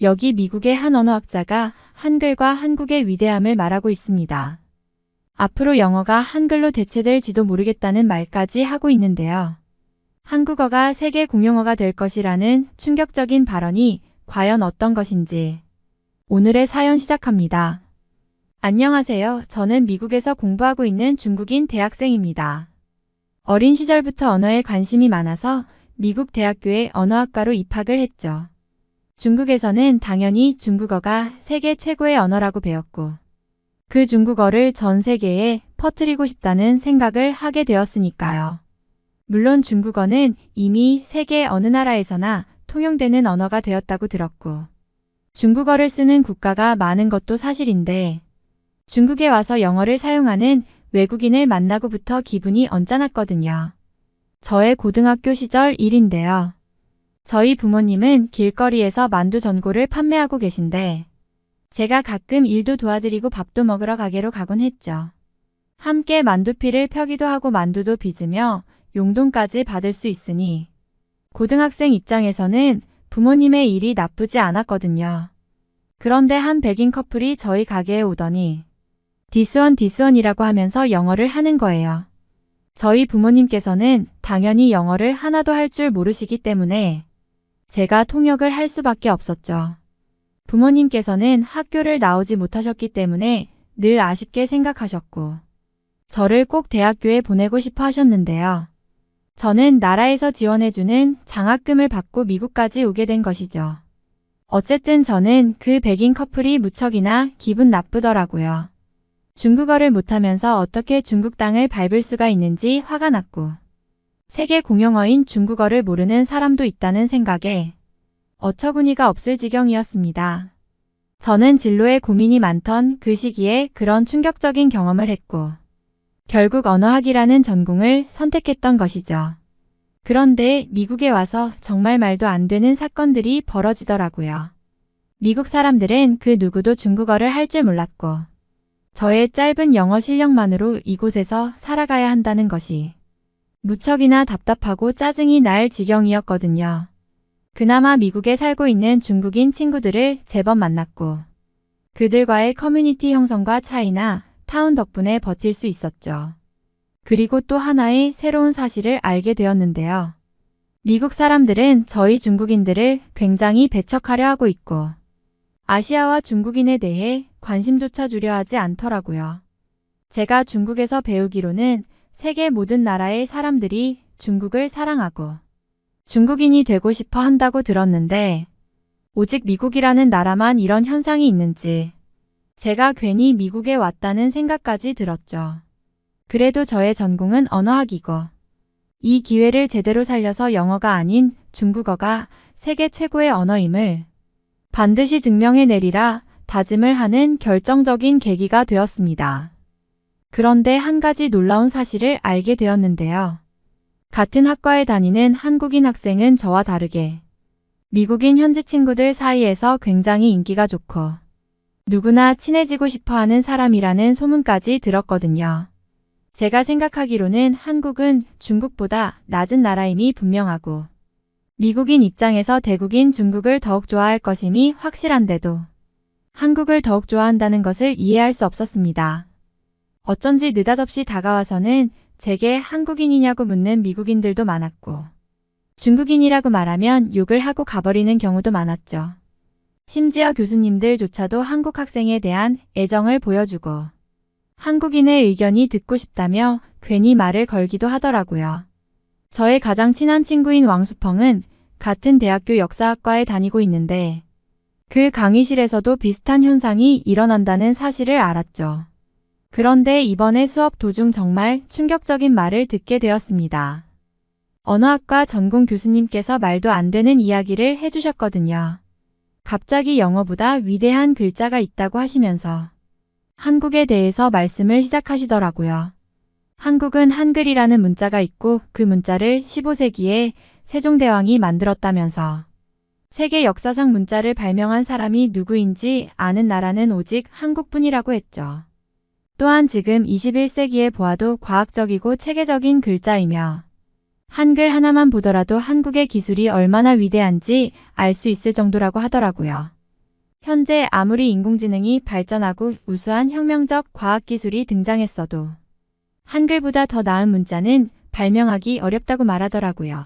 여기 미국의 한 언어학자가 한글과 한국의 위대함을 말하고 있습니다. 앞으로 영어가 한글로 대체될지도 모르겠다는 말까지 하고 있는데요. 한국어가 세계 공용어가 될 것이라는 충격적인 발언이 과연 어떤 것인지 오늘의 사연 시작합니다. 안녕하세요. 저는 미국에서 공부하고 있는 중국인 대학생입니다. 어린 시절부터 언어에 관심이 많아서 미국 대학교에 언어학과로 입학을 했죠. 중국에서는 당연히 중국어가 세계 최고의 언어라고 배웠고 그 중국어를 전 세계에 퍼뜨리고 싶다는 생각을 하게 되었으니까요. 물론 중국어는 이미 세계 어느 나라에서나 통용되는 언어가 되었다고 들었고 중국어를 쓰는 국가가 많은 것도 사실인데 중국에 와서 영어를 사용하는 외국인을 만나고부터 기분이 언짢았거든요. 저의 고등학교 시절 일인데요. 저희 부모님은 길거리에서 만두 전골을 판매하고 계신데 제가 가끔 일도 도와드리고 밥도 먹으러 가게로 가곤 했죠. 함께 만두피를 펴기도 하고 만두도 빚으며 용돈까지 받을 수 있으니 고등학생 입장에서는 부모님의 일이 나쁘지 않았거든요. 그런데 한 백인 커플이 저희 가게에 오더니 디스원이라고 하면서 영어를 하는 거예요. 저희 부모님께서는 당연히 영어를 하나도 할 줄 모르시기 때문에 제가 통역을 할 수밖에 없었죠. 부모님께서는 학교를 나오지 못하셨기 때문에 늘 아쉽게 생각하셨고 저를 꼭 대학교에 보내고 싶어 하셨는데요. 저는 나라에서 지원해주는 장학금을 받고 미국까지 오게 된 것이죠. 어쨌든 저는 그 백인 커플이 무척이나 기분 나쁘더라고요. 중국어를 못하면서 어떻게 중국 땅을 밟을 수가 있는지 화가 났고 세계 공용어인 중국어를 모르는 사람도 있다는 생각에 어처구니가 없을 지경이었습니다. 저는 진로에 고민이 많던 그 시기에 그런 충격적인 경험을 했고 결국 언어학이라는 전공을 선택했던 것이죠. 그런데 미국에 와서 정말 말도 안 되는 사건들이 벌어지더라고요. 미국 사람들은 그 누구도 중국어를 할 줄 몰랐고 저의 짧은 영어 실력만으로 이곳에서 살아가야 한다는 것이 무척이나 답답하고 짜증이 날 지경이었거든요. 그나마 미국에 살고 있는 중국인 친구들을 제법 만났고 그들과의 커뮤니티 형성과 차이나 타운 덕분에 버틸 수 있었죠. 그리고 또 하나의 새로운 사실을 알게 되었는데요. 미국 사람들은 저희 중국인들을 굉장히 배척하려 하고 있고 아시아와 중국인에 대해 관심조차 주려 하지 않더라고요. 제가 중국에서 배우기로는 세계 모든 나라의 사람들이 중국을 사랑하고 중국인이 되고 싶어 한다고 들었는데 오직 미국이라는 나라만 이런 현상이 있는지 제가 괜히 미국에 왔다는 생각까지 들었죠. 그래도 저의 전공은 언어학이고 이 기회를 제대로 살려서 영어가 아닌 중국어가 세계 최고의 언어임을 반드시 증명해내리라 다짐을 하는 결정적인 계기가 되었습니다. 그런데 한 가지 놀라운 사실을 알게 되었는데요. 같은 학과에 다니는 한국인 학생은 저와 다르게 미국인 현지 친구들 사이에서 굉장히 인기가 좋고 누구나 친해지고 싶어하는 사람이라는 소문까지 들었거든요. 제가 생각하기로는 한국은 중국보다 낮은 나라임이 분명하고 미국인 입장에서 대국인 중국을 더욱 좋아할 것임이 확실한데도 한국을 더욱 좋아한다는 것을 이해할 수 없었습니다. 어쩐지 느닷없이 다가와서는 제게 한국인이냐고 묻는 미국인들도 많았고 중국인이라고 말하면 욕을 하고 가버리는 경우도 많았죠. 심지어 교수님들조차도 한국 학생에 대한 애정을 보여주고 한국인의 의견이 듣고 싶다며 괜히 말을 걸기도 하더라고요. 저의 가장 친한 친구인 왕수펑은 같은 대학교 역사학과에 다니고 있는데 그 강의실에서도 비슷한 현상이 일어난다는 사실을 알았죠. 그런데 이번에 수업 도중 정말 충격적인 말을 듣게 되었습니다. 언어학과 전공 교수님께서 말도 안 되는 이야기를 해주셨거든요. 갑자기 영어보다 위대한 글자가 있다고 하시면서 한국에 대해서 말씀을 시작하시더라고요. 한국은 한글이라는 문자가 있고 그 문자를 15세기에 세종대왕이 만들었다면서 세계 역사상 문자를 발명한 사람이 누구인지 아는 나라는 오직 한국뿐이라고 했죠. 또한 지금 21세기에 보아도 과학적이고 체계적인 글자이며 한글 하나만 보더라도 한국의 기술이 얼마나 위대한지 알 수 있을 정도라고 하더라고요. 현재 아무리 인공지능이 발전하고 우수한 혁명적 과학기술이 등장했어도 한글보다 더 나은 문자는 발명하기 어렵다고 말하더라고요.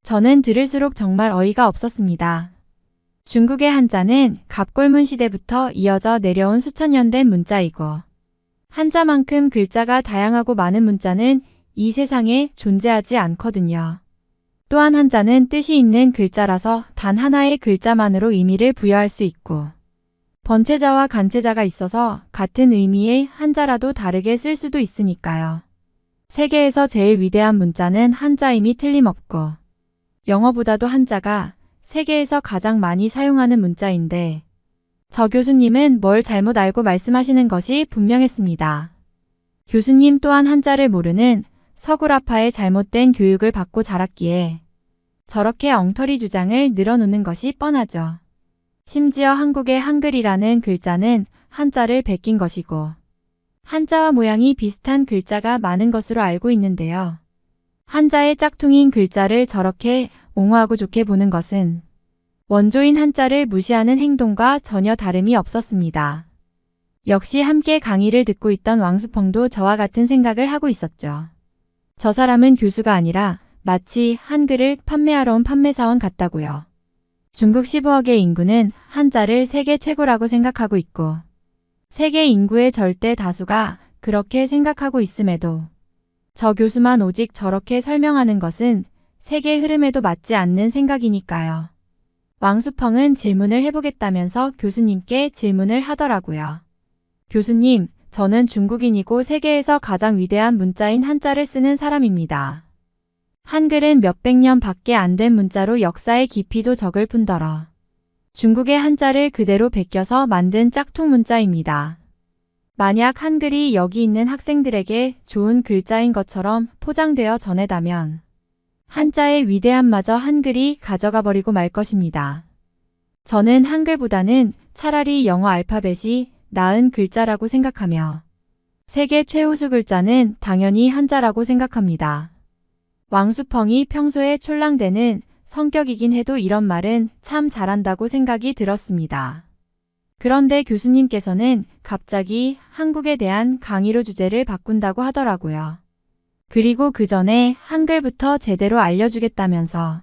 저는 들을수록 정말 어이가 없었습니다. 중국의 한자는 갑골문 시대부터 이어져 내려온 수천 년 된 문자이고 한자만큼 글자가 다양하고 많은 문자는 이 세상에 존재하지 않거든요. 또한 한자는 뜻이 있는 글자라서 단 하나의 글자만으로 의미를 부여할 수 있고 번체자와 간체자가 있어서 같은 의미의 한자라도 다르게 쓸 수도 있으니까요. 세계에서 제일 위대한 문자는 한자임이 틀림없고 영어보다도 한자가 세계에서 가장 많이 사용하는 문자인데 저 교수님은 뭘 잘못 알고 말씀하시는 것이 분명했습니다. 교수님 또한 한자를 모르는 서구라파의 잘못된 교육을 받고 자랐기에 저렇게 엉터리 주장을 늘어놓는 것이 뻔하죠. 심지어 한국의 한글이라는 글자는 한자를 베낀 것이고 한자와 모양이 비슷한 글자가 많은 것으로 알고 있는데요. 한자의 짝퉁인 글자를 저렇게 옹호하고 좋게 보는 것은 원조인 한자를 무시하는 행동과 전혀 다름이 없었습니다. 역시 함께 강의를 듣고 있던 왕수펑도 저와 같은 생각을 하고 있었죠. 저 사람은 교수가 아니라 마치 한글을 판매하러 온 판매사원 같다고요. 중국 15억의 인구는 한자를 세계 최고라고 생각하고 있고 세계 인구의 절대 다수가 그렇게 생각하고 있음에도 저 교수만 오직 저렇게 설명하는 것은 세계 흐름에도 맞지 않는 생각이니까요. 왕수펑은 질문을 해보겠다면서 교수님께 질문을 하더라고요. 교수님, 저는 중국인이고 세계에서 가장 위대한 문자인 한자를 쓰는 사람입니다. 한글은 몇백 년 밖에 안 된 문자로 역사의 깊이도 적을 뿐더러 중국의 한자를 그대로 베껴서 만든 짝퉁 문자입니다. 만약 한글이 여기 있는 학생들에게 좋은 글자인 것처럼 포장되어 전해다면 한자의 위대함마저 한글이 가져가 버리고 말 것입니다. 저는 한글보다는 차라리 영어 알파벳이 나은 글자라고 생각하며 세계 최우수 글자는 당연히 한자라고 생각합니다. 왕수펑이 평소에 촐랑대는 성격이긴 해도 이런 말은 참 잘한다고 생각이 들었습니다. 그런데 교수님께서는 갑자기 한국에 대한 강의로 주제를 바꾼다고 하더라고요. 그리고 그 전에 한글부터 제대로 알려주겠다면서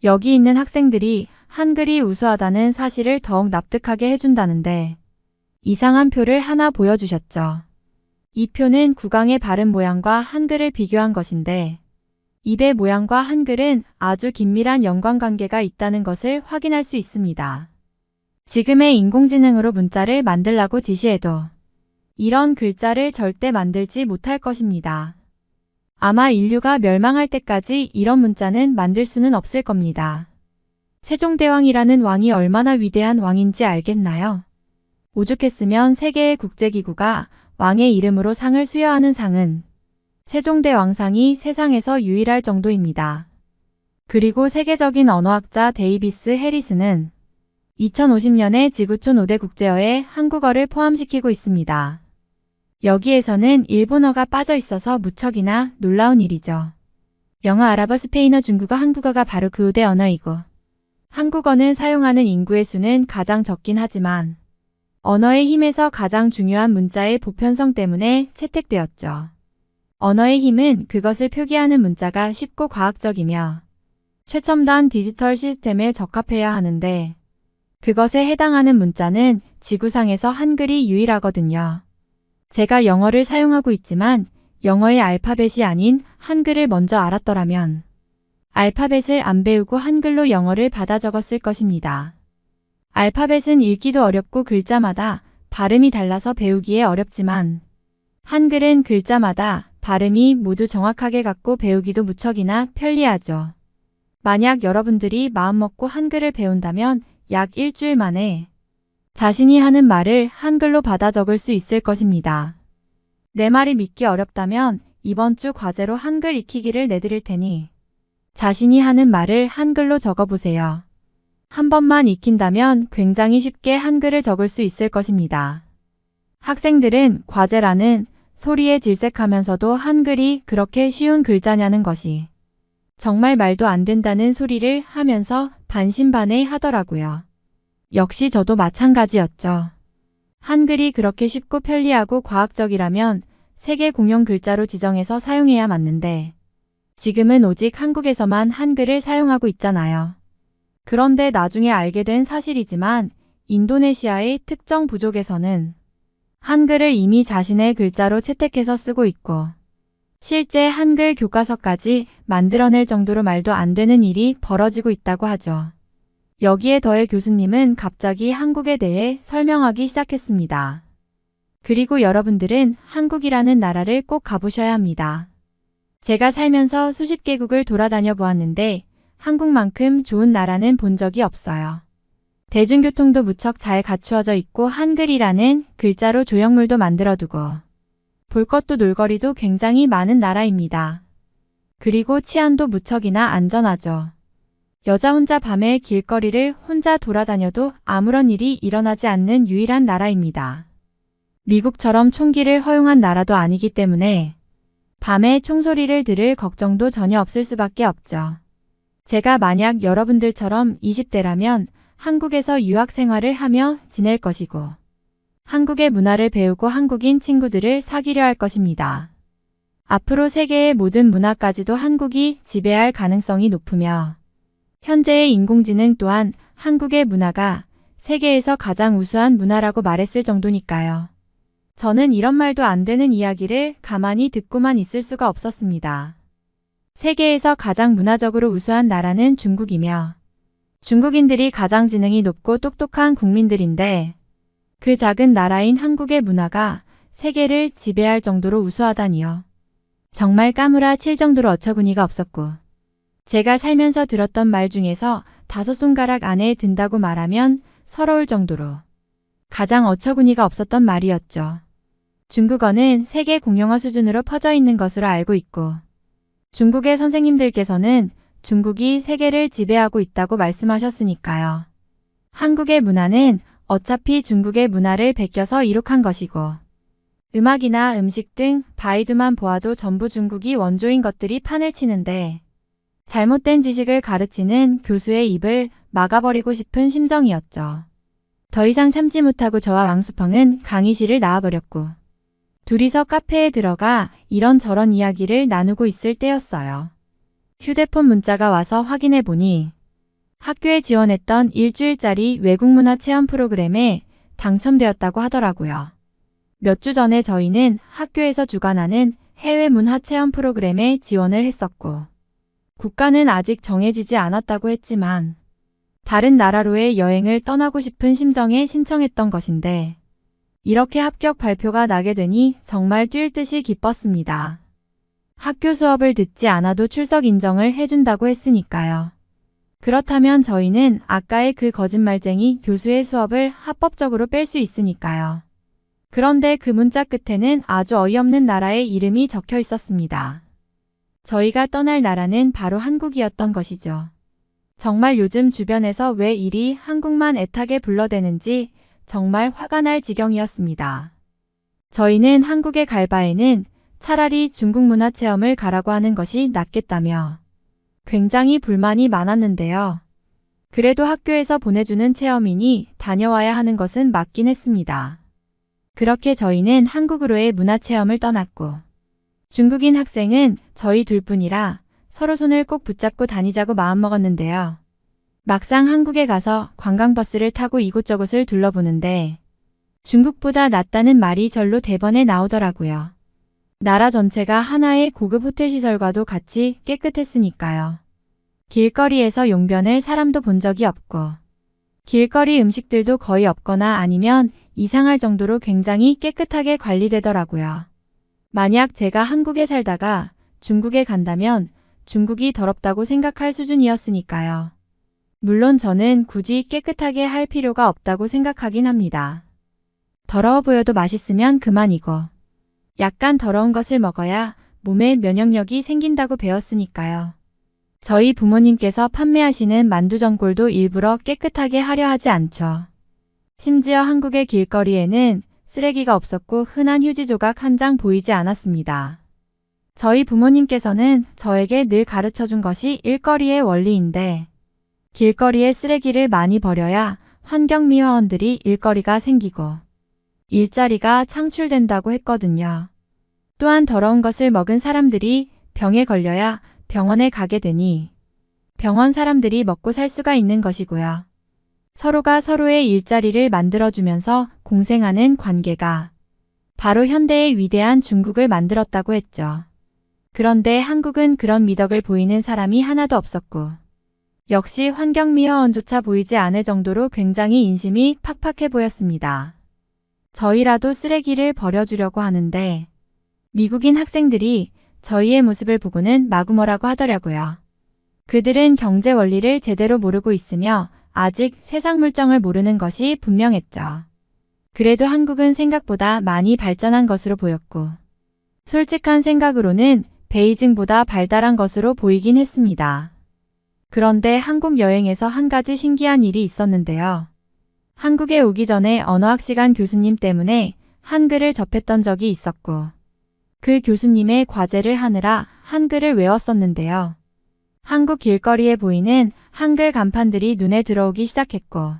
여기 있는 학생들이 한글이 우수하다는 사실을 더욱 납득하게 해준다는데 이상한 표를 하나 보여주셨죠. 이 표는 국왕의 발음 모양과 한글을 비교한 것인데 입의 모양과 한글은 아주 긴밀한 연관관계가 있다는 것을 확인할 수 있습니다. 지금의 인공지능으로 문자를 만들라고 지시해도 이런 글자를 절대 만들지 못할 것입니다. 아마 인류가 멸망할 때까지 이런 문자는 만들 수는 없을 겁니다. 세종대왕이라는 왕이 얼마나 위대한 왕인지 알겠나요? 오죽했으면 세계의 국제기구가 왕의 이름으로 상을 수여하는 상은 세종대왕상이 세상에서 유일할 정도입니다. 그리고 세계적인 언어학자 데이비스 해리스는 2050년에 지구촌 5대 국제어에 한국어를 포함시키고 있습니다. 여기에서는 일본어가 빠져 있어서 무척이나 놀라운 일이죠. 영어, 아랍어, 스페인어, 중국어, 한국어가 바로 그 5대 언어이고 한국어는 사용하는 인구의 수는 가장 적긴 하지만 언어의 힘에서 가장 중요한 문자의 보편성 때문에 채택되었죠. 언어의 힘은 그것을 표기하는 문자가 쉽고 과학적이며 최첨단 디지털 시스템에 적합해야 하는데 그것에 해당하는 문자는 지구상에서 한글이 유일하거든요. 제가 영어를 사용하고 있지만 영어의 알파벳이 아닌 한글을 먼저 알았더라면 알파벳을 안 배우고 한글로 영어를 받아 적었을 것입니다. 알파벳은 읽기도 어렵고 글자마다 발음이 달라서 배우기에 어렵지만 한글은 글자마다 발음이 모두 정확하게 같고 배우기도 무척이나 편리하죠. 만약 여러분들이 마음먹고 한글을 배운다면 약 일주일 만에 자신이 하는 말을 한글로 받아 적을 수 있을 것입니다. 내 말이 믿기 어렵다면 이번 주 과제로 한글 익히기를 내드릴 테니 자신이 하는 말을 한글로 적어보세요. 한 번만 익힌다면 굉장히 쉽게 한글을 적을 수 있을 것입니다. 학생들은 과제라는 소리에 질색하면서도 한글이 그렇게 쉬운 글자냐는 것이 정말 말도 안 된다는 소리를 하면서 반신반의 하더라고요. 역시 저도 마찬가지였죠. 한글이 그렇게 쉽고 편리하고 과학적이라면 세계 공용 글자로 지정해서 사용해야 맞는데 지금은 오직 한국에서만 한글을 사용하고 있잖아요. 그런데 나중에 알게 된 사실이지만 인도네시아의 특정 부족에서는 한글을 이미 자신의 글자로 채택해서 쓰고 있고 실제 한글 교과서까지 만들어낼 정도로 말도 안 되는 일이 벌어지고 있다고 하죠. 여기에 더해 교수님은 갑자기 한국에 대해 설명하기 시작했습니다. 그리고 여러분들은 한국이라는 나라를 꼭 가보셔야 합니다. 제가 살면서 수십 개국을 돌아다녀 보았는데 한국만큼 좋은 나라는 본 적이 없어요. 대중교통도 무척 잘 갖추어져 있고 한글이라는 글자로 조형물도 만들어두고 볼 것도 놀거리도 굉장히 많은 나라입니다. 그리고 치안도 무척이나 안전하죠. 여자 혼자 밤에 길거리를 혼자 돌아다녀도 아무런 일이 일어나지 않는 유일한 나라입니다. 미국처럼 총기를 허용한 나라도 아니기 때문에 밤에 총소리를 들을 걱정도 전혀 없을 수밖에 없죠. 제가 만약 여러분들처럼 20대라면 한국에서 유학 생활을 하며 지낼 것이고 한국의 문화를 배우고 한국인 친구들을 사귀려 할 것입니다. 앞으로 세계의 모든 문화까지도 한국이 지배할 가능성이 높으며 현재의 인공지능 또한 한국의 문화가 세계에서 가장 우수한 문화라고 말했을 정도니까요. 저는 이런 말도 안 되는 이야기를 가만히 듣고만 있을 수가 없었습니다. 세계에서 가장 문화적으로 우수한 나라는 중국이며 중국인들이 가장 지능이 높고 똑똑한 국민들인데 그 작은 나라인 한국의 문화가 세계를 지배할 정도로 우수하다니요. 정말 까무라칠 정도로 어처구니가 없었고 제가 살면서 들었던 말 중에서 5손가락 안에 든다고 말하면 서러울 정도로 가장 어처구니가 없었던 말이었죠. 중국어는 세계 공용어 수준으로 퍼져 있는 것으로 알고 있고 중국의 선생님들께서는 중국이 세계를 지배하고 있다고 말씀하셨으니까요. 한국의 문화는 어차피 중국의 문화를 베껴서 이룩한 것이고 음악이나 음식 등 바이두만 보아도 전부 중국이 원조인 것들이 판을 치는데 잘못된 지식을 가르치는 교수의 입을 막아버리고 싶은 심정이었죠. 더 이상 참지 못하고 저와 왕수펑은 강의실을 나와버렸고 둘이서 카페에 들어가 이런저런 이야기를 나누고 있을 때였어요. 휴대폰 문자가 와서 확인해 보니 학교에 지원했던 일주일짜리 외국문화 체험 프로그램에 당첨되었다고 하더라고요. 몇 주 전에 저희는 학교에서 주관하는 해외 문화 체험 프로그램에 지원을 했었고 국가는 아직 정해지지 않았다고 했지만 다른 나라로의 여행을 떠나고 싶은 심정에 신청했던 것인데 이렇게 합격 발표가 나게 되니 정말 뛸 듯이 기뻤습니다. 학교 수업을 듣지 않아도 출석 인정을 해준다고 했으니까요. 그렇다면 저희는 아까의 그 거짓말쟁이 교수의 수업을 합법적으로 뺄 수 있으니까요. 그런데 그 문자 끝에는 아주 어이없는 나라의 이름이 적혀 있었습니다. 저희가 떠날 나라는 바로 한국이었던 것이죠. 정말 요즘 주변에서 왜 이리 한국만 애타게 불러대는지 정말 화가 날 지경이었습니다. 저희는 한국에 갈 바에는 차라리 중국 문화 체험을 가라고 하는 것이 낫겠다며 굉장히 불만이 많았는데요. 그래도 학교에서 보내주는 체험이니 다녀와야 하는 것은 맞긴 했습니다. 그렇게 저희는 한국으로의 문화 체험을 떠났고 중국인 학생은 저희 둘뿐이라 서로 손을 꼭 붙잡고 다니자고 마음먹었는데요. 막상 한국에 가서 관광버스를 타고 이곳저곳을 둘러보는데 중국보다 낫다는 말이 절로 대번에 나오더라고요. 나라 전체가 하나의 고급 호텔 시설과도 같이 깨끗했으니까요. 길거리에서 용변을 사람도 본 적이 없고 길거리 음식들도 거의 없거나 아니면 이상할 정도로 굉장히 깨끗하게 관리되더라고요. 만약 제가 한국에 살다가 중국에 간다면 중국이 더럽다고 생각할 수준이었으니까요. 물론 저는 굳이 깨끗하게 할 필요가 없다고 생각하긴 합니다. 더러워 보여도 맛있으면 그만이고 약간 더러운 것을 먹어야 몸에 면역력이 생긴다고 배웠으니까요. 저희 부모님께서 판매하시는 만두전골도 일부러 깨끗하게 하려 하지 않죠. 심지어 한국의 길거리에는 쓰레기가 없었고 흔한 휴지 조각 한 장 보이지 않았습니다. 저희 부모님께서는 저에게 늘 가르쳐준 것이 일거리의 원리인데 길거리에 쓰레기를 많이 버려야 환경미화원들이 일거리가 생기고 일자리가 창출된다고 했거든요. 또한 더러운 것을 먹은 사람들이 병에 걸려야 병원에 가게 되니 병원 사람들이 먹고 살 수가 있는 것이고요. 서로가 서로의 일자리를 만들어주면서 공생하는 관계가 바로 현대의 위대한 중국을 만들었다고 했죠. 그런데 한국은 그런 미덕을 보이는 사람이 하나도 없었고 역시 환경미화원조차 보이지 않을 정도로 굉장히 인심이 팍팍해 보였습니다. 저희라도 쓰레기를 버려주려고 하는데 미국인 학생들이 저희의 모습을 보고는 마구머라고 하더라고요. 그들은 경제 원리를 제대로 모르고 있으며 아직 세상 물정을 모르는 것이 분명했죠. 그래도 한국은 생각보다 많이 발전한 것으로 보였고 솔직한 생각으로는 베이징보다 발달한 것으로 보이긴 했습니다. 그런데 한국 여행에서 한 가지 신기한 일이 있었는데요. 한국에 오기 전에 언어학 시간 교수님 때문에 한글을 접했던 적이 있었고 그 교수님의 과제를 하느라 한글을 외웠었는데요. 한국 길거리에 보이는 한글 간판들이 눈에 들어오기 시작했고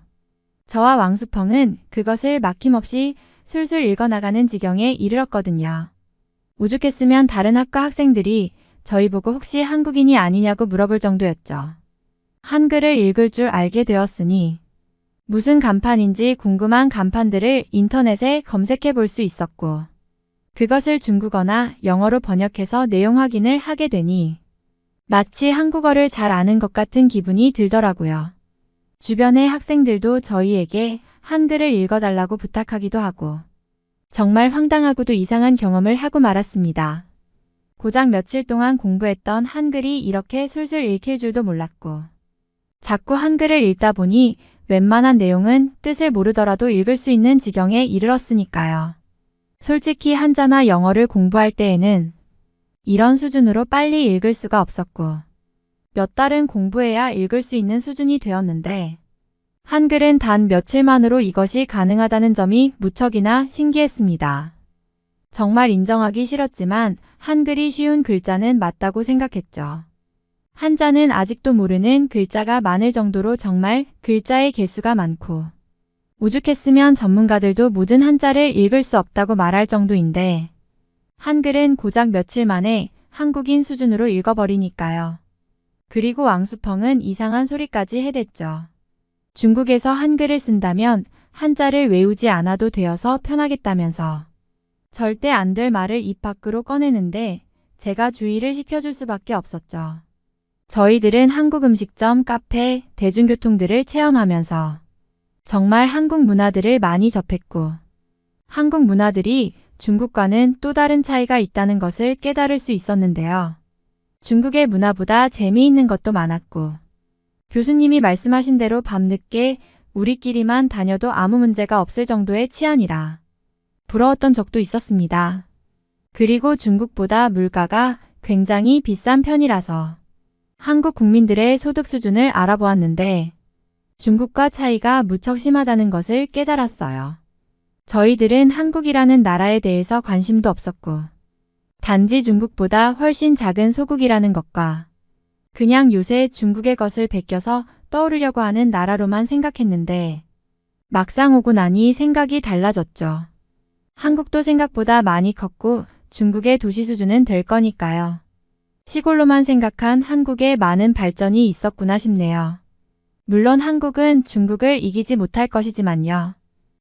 저와 왕수펑은 그것을 막힘없이 술술 읽어나가는 지경에 이르렀거든요. 오죽했으면 다른 학과 학생들이 저희 보고 혹시 한국인이 아니냐고 물어볼 정도였죠. 한글을 읽을 줄 알게 되었으니 무슨 간판인지 궁금한 간판들을 인터넷에 검색해 볼 수 있었고 그것을 중국어나 영어로 번역해서 내용 확인을 하게 되니 마치 한국어를 잘 아는 것 같은 기분이 들더라고요. 주변의 학생들도 저희에게 한글을 읽어달라고 부탁하기도 하고 정말 황당하고도 이상한 경험을 하고 말았습니다. 고작 며칠 동안 공부했던 한글이 이렇게 술술 읽힐 줄도 몰랐고 자꾸 한글을 읽다 보니 웬만한 내용은 뜻을 모르더라도 읽을 수 있는 지경에 이르렀으니까요. 솔직히 한자나 영어를 공부할 때에는 이런 수준으로 빨리 읽을 수가 없었고 몇 달은 공부해야 읽을 수 있는 수준이 되었는데 한글은 단 며칠만으로 이것이 가능하다는 점이 무척이나 신기했습니다. 정말 인정하기 싫었지만 한글이 쉬운 글자는 맞다고 생각했죠. 한자는 아직도 모르는 글자가 많을 정도로 정말 글자의 개수가 많고 오죽했으면 전문가들도 모든 한자를 읽을 수 없다고 말할 정도인데 한글은 고작 며칠 만에 한국인 수준으로 읽어버리니까요. 그리고 왕수펑은 이상한 소리까지 해댔죠. 중국에서 한글을 쓴다면 한자를 외우지 않아도 되어서 편하겠다면서 절대 안 될 말을 입 밖으로 꺼내는데 제가 주의를 시켜줄 수밖에 없었죠. 저희들은 한국 음식점, 카페, 대중교통들을 체험하면서 정말 한국 문화들을 많이 접했고 한국 문화들이 중국과는 또 다른 차이가 있다는 것을 깨달을 수 있었는데요. 중국의 문화보다 재미있는 것도 많았고 교수님이 말씀하신 대로 밤늦게 우리끼리만 다녀도 아무 문제가 없을 정도의 치안이라 부러웠던 적도 있었습니다. 그리고 중국보다 물가가 굉장히 비싼 편이라서 한국 국민들의 소득 수준을 알아보았는데 중국과 차이가 무척 심하다는 것을 깨달았어요. 저희들은 한국이라는 나라에 대해서 관심도 없었고 단지 중국보다 훨씬 작은 소국이라는 것과 그냥 요새 중국의 것을 베껴서 떠오르려고 하는 나라로만 생각했는데 막상 오고 나니 생각이 달라졌죠. 한국도 생각보다 많이 컸고 중국의 도시 수준은 될 거니까요. 시골로만 생각한 한국에 많은 발전이 있었구나 싶네요. 물론 한국은 중국을 이기지 못할 것이지만요.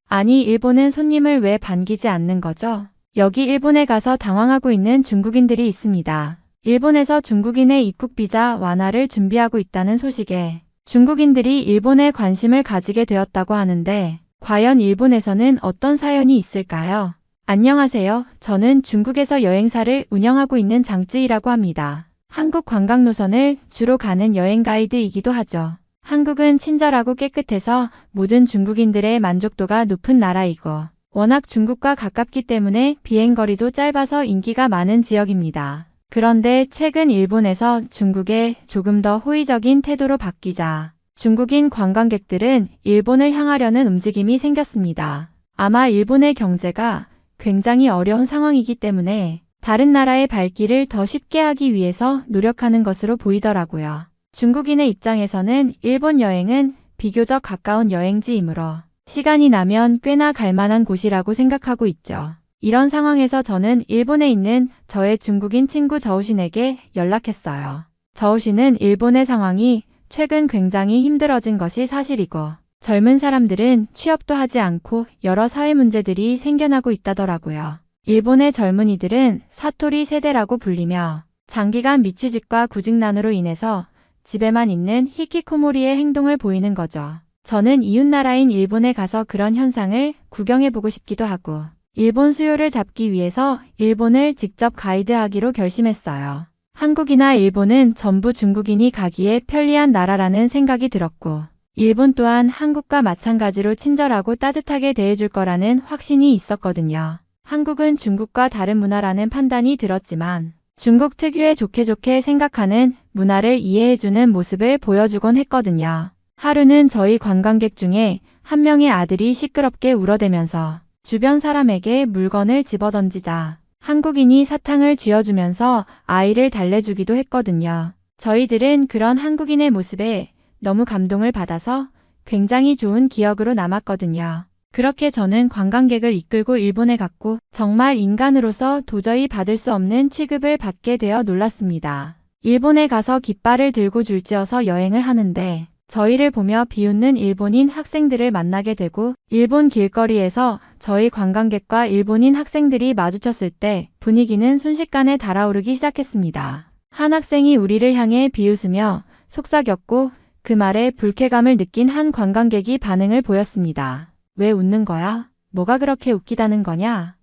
아니 일본은 손님을 왜 반기지 않는 거죠? 여기 일본에 가서 당황하고 있는 중국인들이 있습니다. 일본에서 중국인의 입국 비자 완화를 준비하고 있다는 소식에 중국인들이 일본에 관심을 가지게 되었다고 하는데 과연 일본에서는 어떤 사연이 있을까요? 안녕하세요. 저는 중국에서 여행사를 운영하고 있는 장쯔이라고 합니다. 한국 관광 노선을 주로 가는 여행 가이드이기도 하죠. 한국은 친절하고 깨끗해서 모든 중국인들의 만족도가 높은 나라이고 워낙 중국과 가깝기 때문에 비행거리도 짧아서 인기가 많은 지역입니다. 그런데 최근 일본에서 중국에 조금 더 호의적인 태도로 바뀌자 중국인 관광객들은 일본을 향하려는 움직임이 생겼습니다. 아마 일본의 경제가 굉장히 어려운 상황이기 때문에 다른 나라의 발길을 더 쉽게 하기 위해서 노력하는 것으로 보이더라고요. 중국인의 입장에서는 일본 여행은 비교적 가까운 여행지이므로 시간이 나면 꽤나 갈 만한 곳이라고 생각하고 있죠. 이런 상황에서 저는 일본에 있는 저의 중국인 친구 저우신에게 연락했어요. 저우신은 일본의 상황이 최근 굉장히 힘들어진 것이 사실이고 젊은 사람들은 취업도 하지 않고 여러 사회 문제들이 생겨나고 있다더라고요. 일본의 젊은이들은 사토리 세대라고 불리며 장기간 미취직과 구직난으로 인해서 집에만 있는 히키코모리의 행동을 보이는 거죠. 저는 이웃나라인 일본에 가서 그런 현상을 구경해보고 싶기도 하고 일본 수요를 잡기 위해서 일본을 직접 가이드하기로 결심했어요. 한국이나 일본은 전부 중국인이 가기에 편리한 나라라는 생각이 들었고 일본 또한 한국과 마찬가지로 친절하고 따뜻하게 대해줄 거라는 확신이 있었거든요. 한국은 중국과 다른 문화라는 판단이 들었지만 중국 특유의 좋게 생각하는 문화를 이해해주는 모습을 보여주곤 했거든요. 하루는 저희 관광객 중에 한 명의 아들이 시끄럽게 울어대면서 주변 사람에게 물건을 집어던지자 한국인이 사탕을 쥐어주면서 아이를 달래주기도 했거든요. 저희들은 그런 한국인의 모습에 너무 감동을 받아서 굉장히 좋은 기억으로 남았거든요. 그렇게 저는 관광객을 이끌고 일본에 갔고 정말 인간으로서 도저히 받을 수 없는 취급을 받게 되어 놀랐습니다. 일본에 가서 깃발을 들고 줄지어서 여행을 하는데 저희를 보며 비웃는 일본인 학생들을 만나게 되고 일본 길거리에서 저희 관광객과 일본인 학생들이 마주쳤을 때 분위기는 순식간에 달아오르기 시작했습니다. 한 학생이 우리를 향해 비웃으며 속삭였고 그 말에 불쾌감을 느낀 한 관광객이 반응을 보였습니다. 왜 웃는 거야? 뭐가 그렇게 웃기다는 거냐?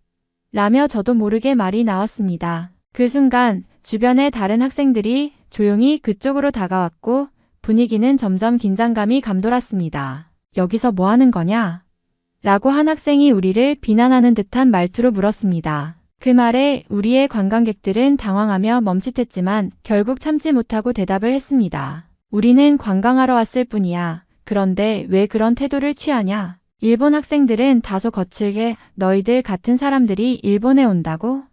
라며 저도 모르게 말이 나왔습니다. 그 순간 주변의 다른 학생들이 조용히 그쪽으로 다가왔고 분위기는 점점 긴장감이 감돌았습니다. 여기서 뭐 하는 거냐? 라고 한 학생이 우리를 비난하는 듯한 말투로 물었습니다. 그 말에 우리의 관광객들은 당황하며 멈칫했지만 결국 참지 못하고 대답을 했습니다. 우리는 관광하러 왔을 뿐이야. 그런데 왜 그런 태도를 취하냐? 일본 학생들은 다소 거칠게 너희들 같은 사람들이 일본에 온다고?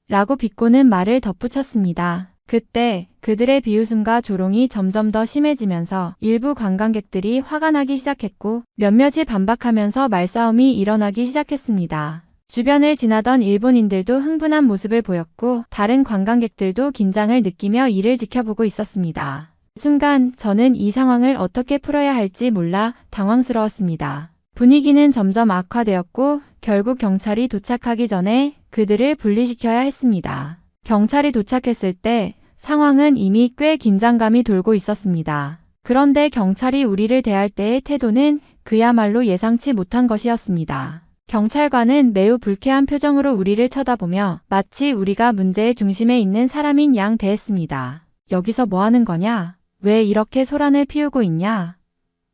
라고 비꼬는 말을 덧붙였습니다. 그때 그들의 비웃음과 조롱이 점점 더 심해지면서 일부 관광객들이 화가 나기 시작했고 몇몇이 반박하면서 말싸움이 일어나기 시작했습니다. 주변을 지나던 일본인들도 흥분한 모습을 보였고 다른 관광객들도 긴장을 느끼며 이를 지켜보고 있었습니다. 순간 저는 이 상황을 어떻게 풀어야 할지 몰라 당황스러웠습니다. 분위기는 점점 악화되었고 결국 경찰이 도착하기 전에 그들을 분리시켜야 했습니다. 경찰이 도착했을 때 상황은 이미 꽤 긴장감이 돌고 있었습니다. 그런데 경찰이 우리를 대할 때의 태도는 그야말로 예상치 못한 것이었습니다. 경찰관은 매우 불쾌한 표정으로 우리를 쳐다보며 마치 우리가 문제의 중심에 있는 사람인 양 대했습니다. 여기서 뭐 하는 거냐? 왜 이렇게 소란을 피우고 있냐?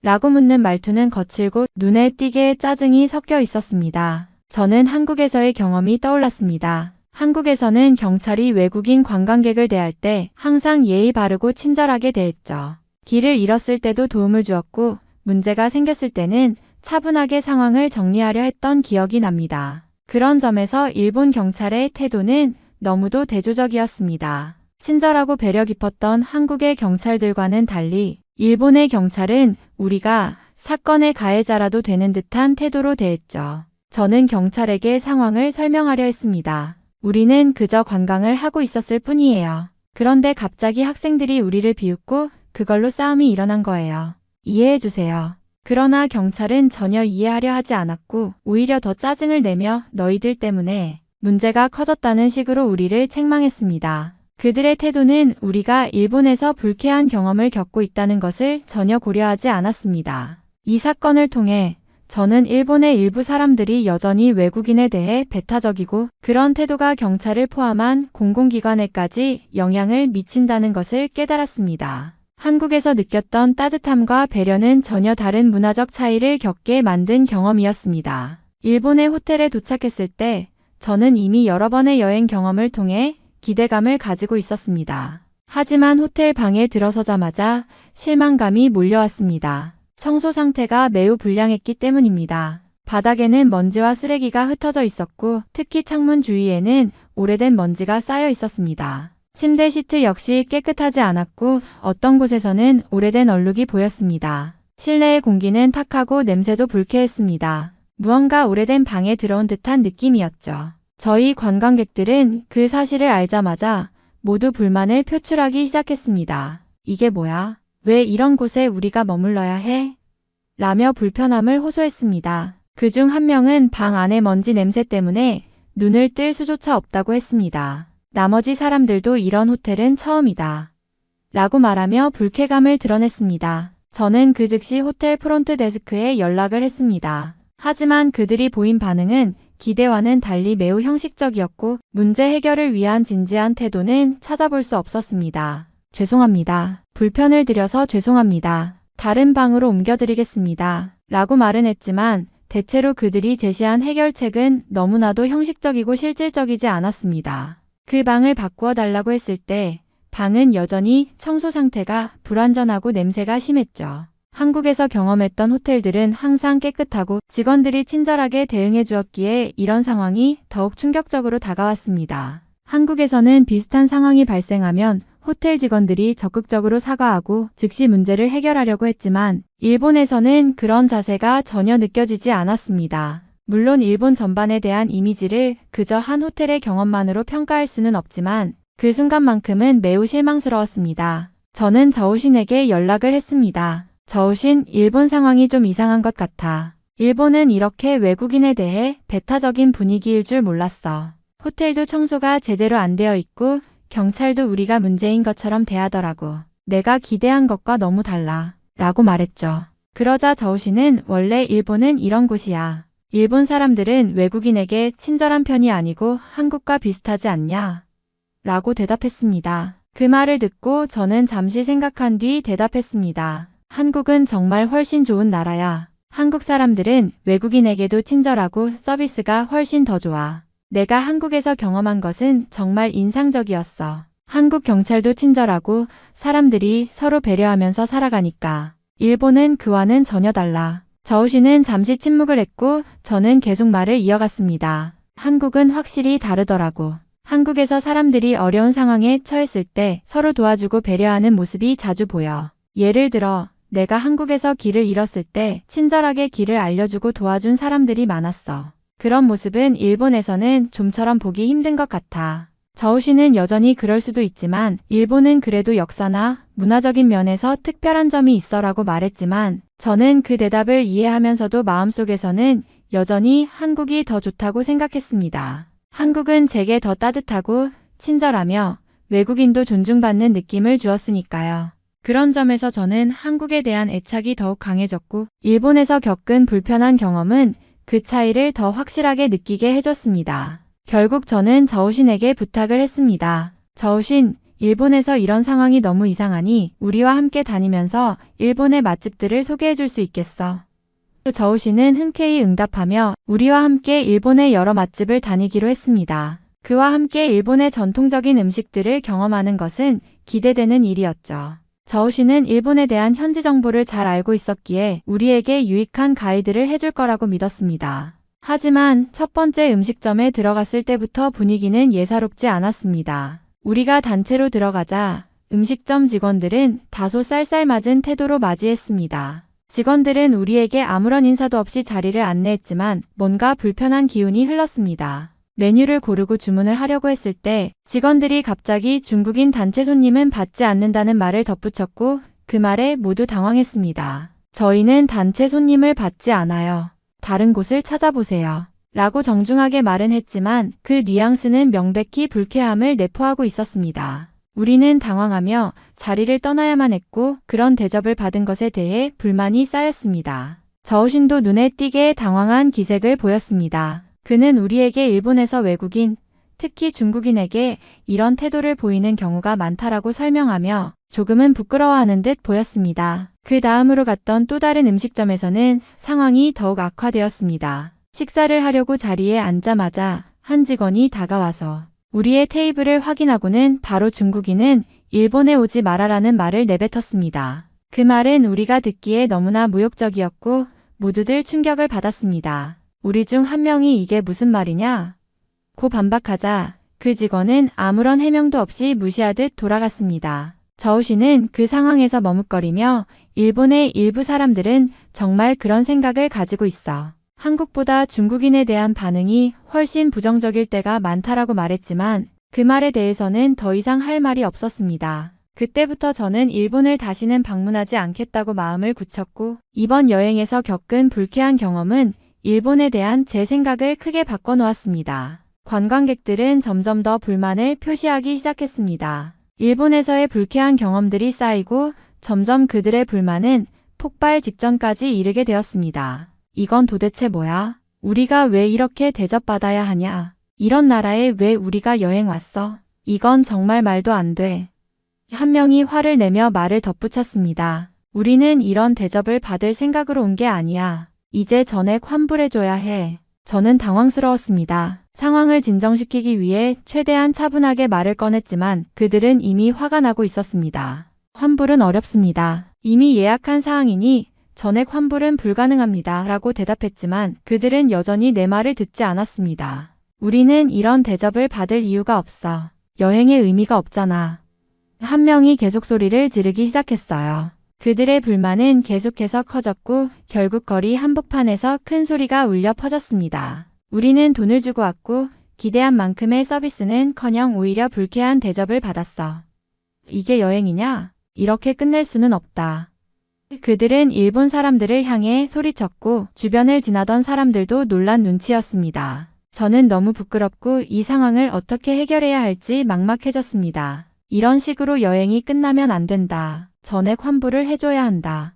라고 묻는 말투는 거칠고 눈에 띄게 짜증이 섞여 있었습니다. 저는 한국에서의 경험이 떠올랐습니다. 한국에서는 경찰이 외국인 관광객을 대할 때 항상 예의 바르고 친절하게 대했죠. 길을 잃었을 때도 도움을 주었고 문제가 생겼을 때는 차분하게 상황을 정리하려 했던 기억이 납니다. 그런 점에서 일본 경찰의 태도는 너무도 대조적이었습니다. 친절하고 배려 깊었던 한국의 경찰들과는 달리 일본의 경찰은 우리가 사건의 가해자라도 되는 듯한 태도로 대했죠. 저는 경찰에게 상황을 설명하려 했습니다. 우리는 그저 관광을 하고 있었을 뿐이에요. 그런데 갑자기 학생들이 우리를 비웃고 그걸로 싸움이 일어난 거예요. 이해해주세요. 그러나 경찰은 전혀 이해하려 하지 않았고 오히려 더 짜증을 내며 너희들 때문에 문제가 커졌다는 식으로 우리를 책망했습니다. 그들의 태도는 우리가 일본에서 불쾌한 경험을 겪고 있다는 것을 전혀 고려하지 않았습니다. 이 사건을 통해 저는 일본의 일부 사람들이 여전히 외국인에 대해 배타적이고 그런 태도가 경찰을 포함한 공공기관에까지 영향을 미친다는 것을 깨달았습니다. 한국에서 느꼈던 따뜻함과 배려는 전혀 다른 문화적 차이를 겪게 만든 경험이었습니다. 일본의 호텔에 도착했을 때 저는 이미 여러 번의 여행 경험을 통해 기대감을 가지고 있었습니다. 하지만 호텔 방에 들어서자마자 실망감이 몰려왔습니다. 청소 상태가 매우 불량했기 때문입니다. 바닥에는 먼지와 쓰레기가 흩어져 있었고 특히 창문 주위에는 오래된 먼지가 쌓여 있었습니다. 침대 시트 역시 깨끗하지 않았고 어떤 곳에서는 오래된 얼룩이 보였습니다. 실내의 공기는 탁하고 냄새도 불쾌했습니다. 무언가 오래된 방에 들어온 듯한 느낌이었죠. 저희 관광객들은 그 사실을 알자마자 모두 불만을 표출하기 시작했습니다. 이게 뭐야? 왜 이런 곳에 우리가 머물러야 해? 라며 불편함을 호소했습니다. 그중 한 명은 방 안의 먼지 냄새 때문에 눈을 뜰 수조차 없다고 했습니다. 나머지 사람들도 이런 호텔은 처음이다. 라고 말하며 불쾌감을 드러냈습니다. 저는 그 즉시 호텔 프론트 데스크에 연락을 했습니다. 하지만 그들이 보인 반응은 기대와는 달리 매우 형식적이었고 문제 해결을 위한 진지한 태도는 찾아볼 수 없었습니다. 죄송합니다. 불편을 드려서 죄송합니다. 다른 방으로 옮겨드리겠습니다. 라고 말은 했지만 대체로 그들이 제시한 해결책은 너무나도 형식적이고 실질적이지 않았습니다. 그 방을 바꾸어 달라고 했을 때 방은 여전히 청소 상태가 불완전하고 냄새가 심했죠. 한국에서 경험했던 호텔들은 항상 깨끗하고 직원들이 친절하게 대응해 주었기에 이런 상황이 더욱 충격적으로 다가왔습니다. 한국에서는 비슷한 상황이 발생하면 호텔 직원들이 적극적으로 사과하고 즉시 문제를 해결하려고 했지만 일본에서는 그런 자세가 전혀 느껴지지 않았습니다. 물론 일본 전반에 대한 이미지를 그저 한 호텔의 경험만으로 평가할 수는 없지만 그 순간만큼은 매우 실망스러웠습니다. 저는 저우신에게 연락을 했습니다. 저우신, 일본 상황이 좀 이상한 것 같아. 일본은 이렇게 외국인에 대해 배타적인 분위기일 줄 몰랐어. 호텔도 청소가 제대로 안 되어 있고 경찰도 우리가 문제인 것처럼 대하더라고. 내가 기대한 것과 너무 달라. 라고 말했죠. 그러자 저우신은 원래 일본은 이런 곳이야. 일본 사람들은 외국인에게 친절한 편이 아니고 한국과 비슷하지 않냐? 라고 대답했습니다. 그 말을 듣고 저는 잠시 생각한 뒤 대답했습니다. 한국은 정말 훨씬 좋은 나라야. 한국 사람들은 외국인에게도 친절하고 서비스가 훨씬 더 좋아. 내가 한국에서 경험한 것은 정말 인상적이었어. 한국 경찰도 친절하고 사람들이 서로 배려하면서 살아가니까. 일본은 그와는 전혀 달라. 저우씨는 잠시 침묵을 했고 저는 계속 말을 이어갔습니다. 한국은 확실히 다르더라고. 한국에서 사람들이 어려운 상황에 처했을 때 서로 도와주고 배려하는 모습이 자주 보여. 예를 들어 내가 한국에서 길을 잃었을 때 친절하게 길을 알려주고 도와준 사람들이 많았어. 그런 모습은 일본에서는 좀처럼 보기 힘든 것 같아. 저우씨는 여전히 그럴 수도 있지만 일본은 그래도 역사나 문화적인 면에서 특별한 점이 있어라고 말했지만 저는 그 대답을 이해하면서도 마음속에서는 여전히 한국이 더 좋다고 생각했습니다. 한국은 제게 더 따뜻하고 친절하며 외국인도 존중받는 느낌을 주었으니까요. 그런 점에서 저는 한국에 대한 애착이 더욱 강해졌고 일본에서 겪은 불편한 경험은 그 차이를 더 확실하게 느끼게 해줬습니다. 결국 저는 저우신에게 부탁을 했습니다. 저우신, 일본에서 이런 상황이 너무 이상하니 우리와 함께 다니면서 일본의 맛집들을 소개해줄 수 있겠어? 저우신은 흔쾌히 응답하며 우리와 함께 일본의 여러 맛집을 다니기로 했습니다. 그와 함께 일본의 전통적인 음식들을 경험하는 것은 기대되는 일이었죠. 저우신은 일본에 대한 현지 정보를 잘 알고 있었기에 우리에게 유익한 가이드를 해줄 거라고 믿었습니다. 하지만 첫 번째 음식점에 들어갔을 때부터 분위기는 예사롭지 않았습니다. 우리가 단체로 들어가자 음식점 직원들은 다소 쌀쌀맞은 태도로 맞이했습니다. 직원들은 우리에게 아무런 인사도 없이 자리를 안내했지만 뭔가 불편한 기운이 흘렀습니다. 메뉴를 고르고 주문을 하려고 했을 때 직원들이 갑자기 중국인 단체 손님은 받지 않는다는 말을 덧붙였고 그 말에 모두 당황했습니다. 저희는 단체 손님을 받지 않아요. 다른 곳을 찾아보세요. 라고 정중하게 말은 했지만 그 뉘앙스는 명백히 불쾌함을 내포하고 있었습니다. 우리는 당황하며 자리를 떠나야만 했고 그런 대접을 받은 것에 대해 불만이 쌓였습니다. 저우신도 눈에 띄게 당황한 기색을 보였습니다. 그는 우리에게 일본에서 외국인, 특히 중국인에게 이런 태도를 보이는 경우가 많다라고 설명하며 조금은 부끄러워하는 듯 보였습니다. 그 다음으로 갔던 또 다른 음식점에서는 상황이 더욱 악화되었습니다. 식사를 하려고 자리에 앉자마자 한 직원이 다가와서 우리의 테이블을 확인하고는 바로 중국인은 일본에 오지 말아라는 말을 내뱉었습니다. 그 말은 우리가 듣기에 너무나 모욕적이었고 모두들 충격을 받았습니다. 우리 중 한 명이 이게 무슨 말이냐? 고 반박하자 그 직원은 아무런 해명도 없이 무시하듯 돌아갔습니다. 저우신은 그 상황에서 머뭇거리며 일본의 일부 사람들은 정말 그런 생각을 가지고 있어. 한국보다 중국인에 대한 반응이 훨씬 부정적일 때가 많다라고 말했지만 그 말에 대해서는 더 이상 할 말이 없었습니다. 그때부터 저는 일본을 다시는 방문하지 않겠다고 마음을 굳혔고 이번 여행에서 겪은 불쾌한 경험은 일본에 대한 제 생각을 크게 바꿔놓았습니다. 관광객들은 점점 더 불만을 표시하기 시작했습니다. 일본에서의 불쾌한 경험들이 쌓이고 점점 그들의 불만은 폭발 직전까지 이르게 되었습니다. 이건 도대체 뭐야? 우리가 왜 이렇게 대접받아야 하냐? 이런 나라에 왜 우리가 여행 왔어? 이건 정말 말도 안 돼. 한 명이 화를 내며 말을 덧붙였습니다. 우리는 이런 대접을 받을 생각으로 온 게 아니야. 이제 전액 환불해줘야 해. 저는 당황스러웠습니다. 상황을 진정시키기 위해 최대한 차분하게 말을 꺼냈지만 그들은 이미 화가 나고 있었습니다. 환불은 어렵습니다. 이미 예약한 사항이니 전액 환불은 불가능합니다. 라고 대답했지만 그들은 여전히 내 말을 듣지 않았습니다. 우리는 이런 대접을 받을 이유가 없어. 여행의 의미가 없잖아. 한 명이 계속 소리를 지르기 시작했어요. 그들의 불만은 계속해서 커졌고 결국 거리 한복판에서 큰 소리가 울려 퍼졌습니다. 우리는 돈을 주고 왔고 기대한 만큼의 서비스는커녕 오히려 불쾌한 대접을 받았어. 이게 여행이냐? 이렇게 끝낼 수는 없다. 그들은 일본 사람들을 향해 소리쳤고 주변을 지나던 사람들도 놀란 눈치였습니다. 저는 너무 부끄럽고 이 상황을 어떻게 해결해야 할지 막막해졌습니다. 이런 식으로 여행이 끝나면 안 된다. 전액 환불을 해줘야 한다.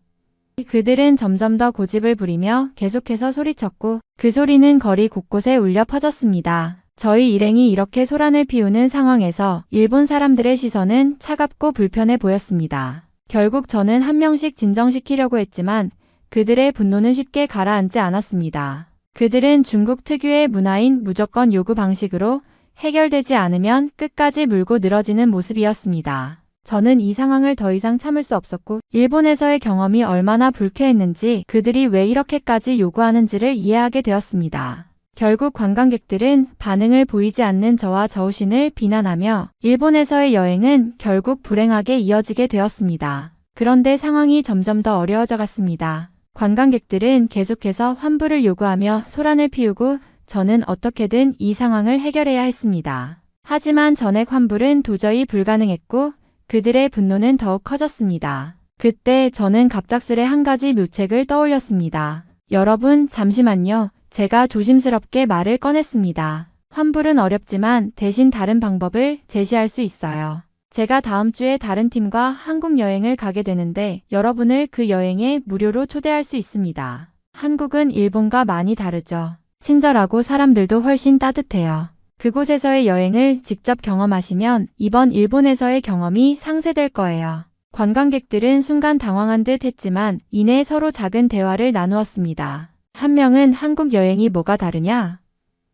그들은 점점 더 고집을 부리며 계속해서 소리쳤고 그 소리는 거리 곳곳에 울려 퍼졌습니다. 저희 일행이 이렇게 소란을 피우는 상황에서 일본 사람들의 시선은 차갑고 불편해 보였습니다. 결국 저는 한 명씩 진정시키려고 했지만 그들의 분노는 쉽게 가라앉지 않았습니다. 그들은 중국 특유의 문화인 무조건 요구 방식으로 해결되지 않으면 끝까지 물고 늘어지는 모습이었습니다. 저는 이 상황을 더 이상 참을 수 없었고 일본에서의 경험이 얼마나 불쾌했는지 그들이 왜 이렇게까지 요구하는지를 이해하게 되었습니다. 결국 관광객들은 반응을 보이지 않는 저와 저우신을 비난하며 일본에서의 여행은 결국 불행하게 이어지게 되었습니다. 그런데 상황이 점점 더 어려워져 갔습니다. 관광객들은 계속해서 환불을 요구하며 소란을 피우고 저는 어떻게든 이 상황을 해결해야 했습니다. 하지만 전액 환불은 도저히 불가능했고 그들의 분노는 더욱 커졌습니다. 그때 저는 갑작스레 한 가지 묘책을 떠올렸습니다. 여러분, 잠시만요. 제가 조심스럽게 말을 꺼냈습니다. 환불은 어렵지만 대신 다른 방법을 제시할 수 있어요. 제가 다음 주에 다른 팀과 한국 여행을 가게 되는데 여러분을 그 여행에 무료로 초대할 수 있습니다. 한국은 일본과 많이 다르죠. 친절하고 사람들도 훨씬 따뜻해요. 그곳에서의 여행을 직접 경험하시면 이번 일본에서의 경험이 상쇄될 거예요. 관광객들은 순간 당황한 듯 했지만 이내 서로 작은 대화를 나누었습니다. 한 명은 한국 여행이 뭐가 다르냐?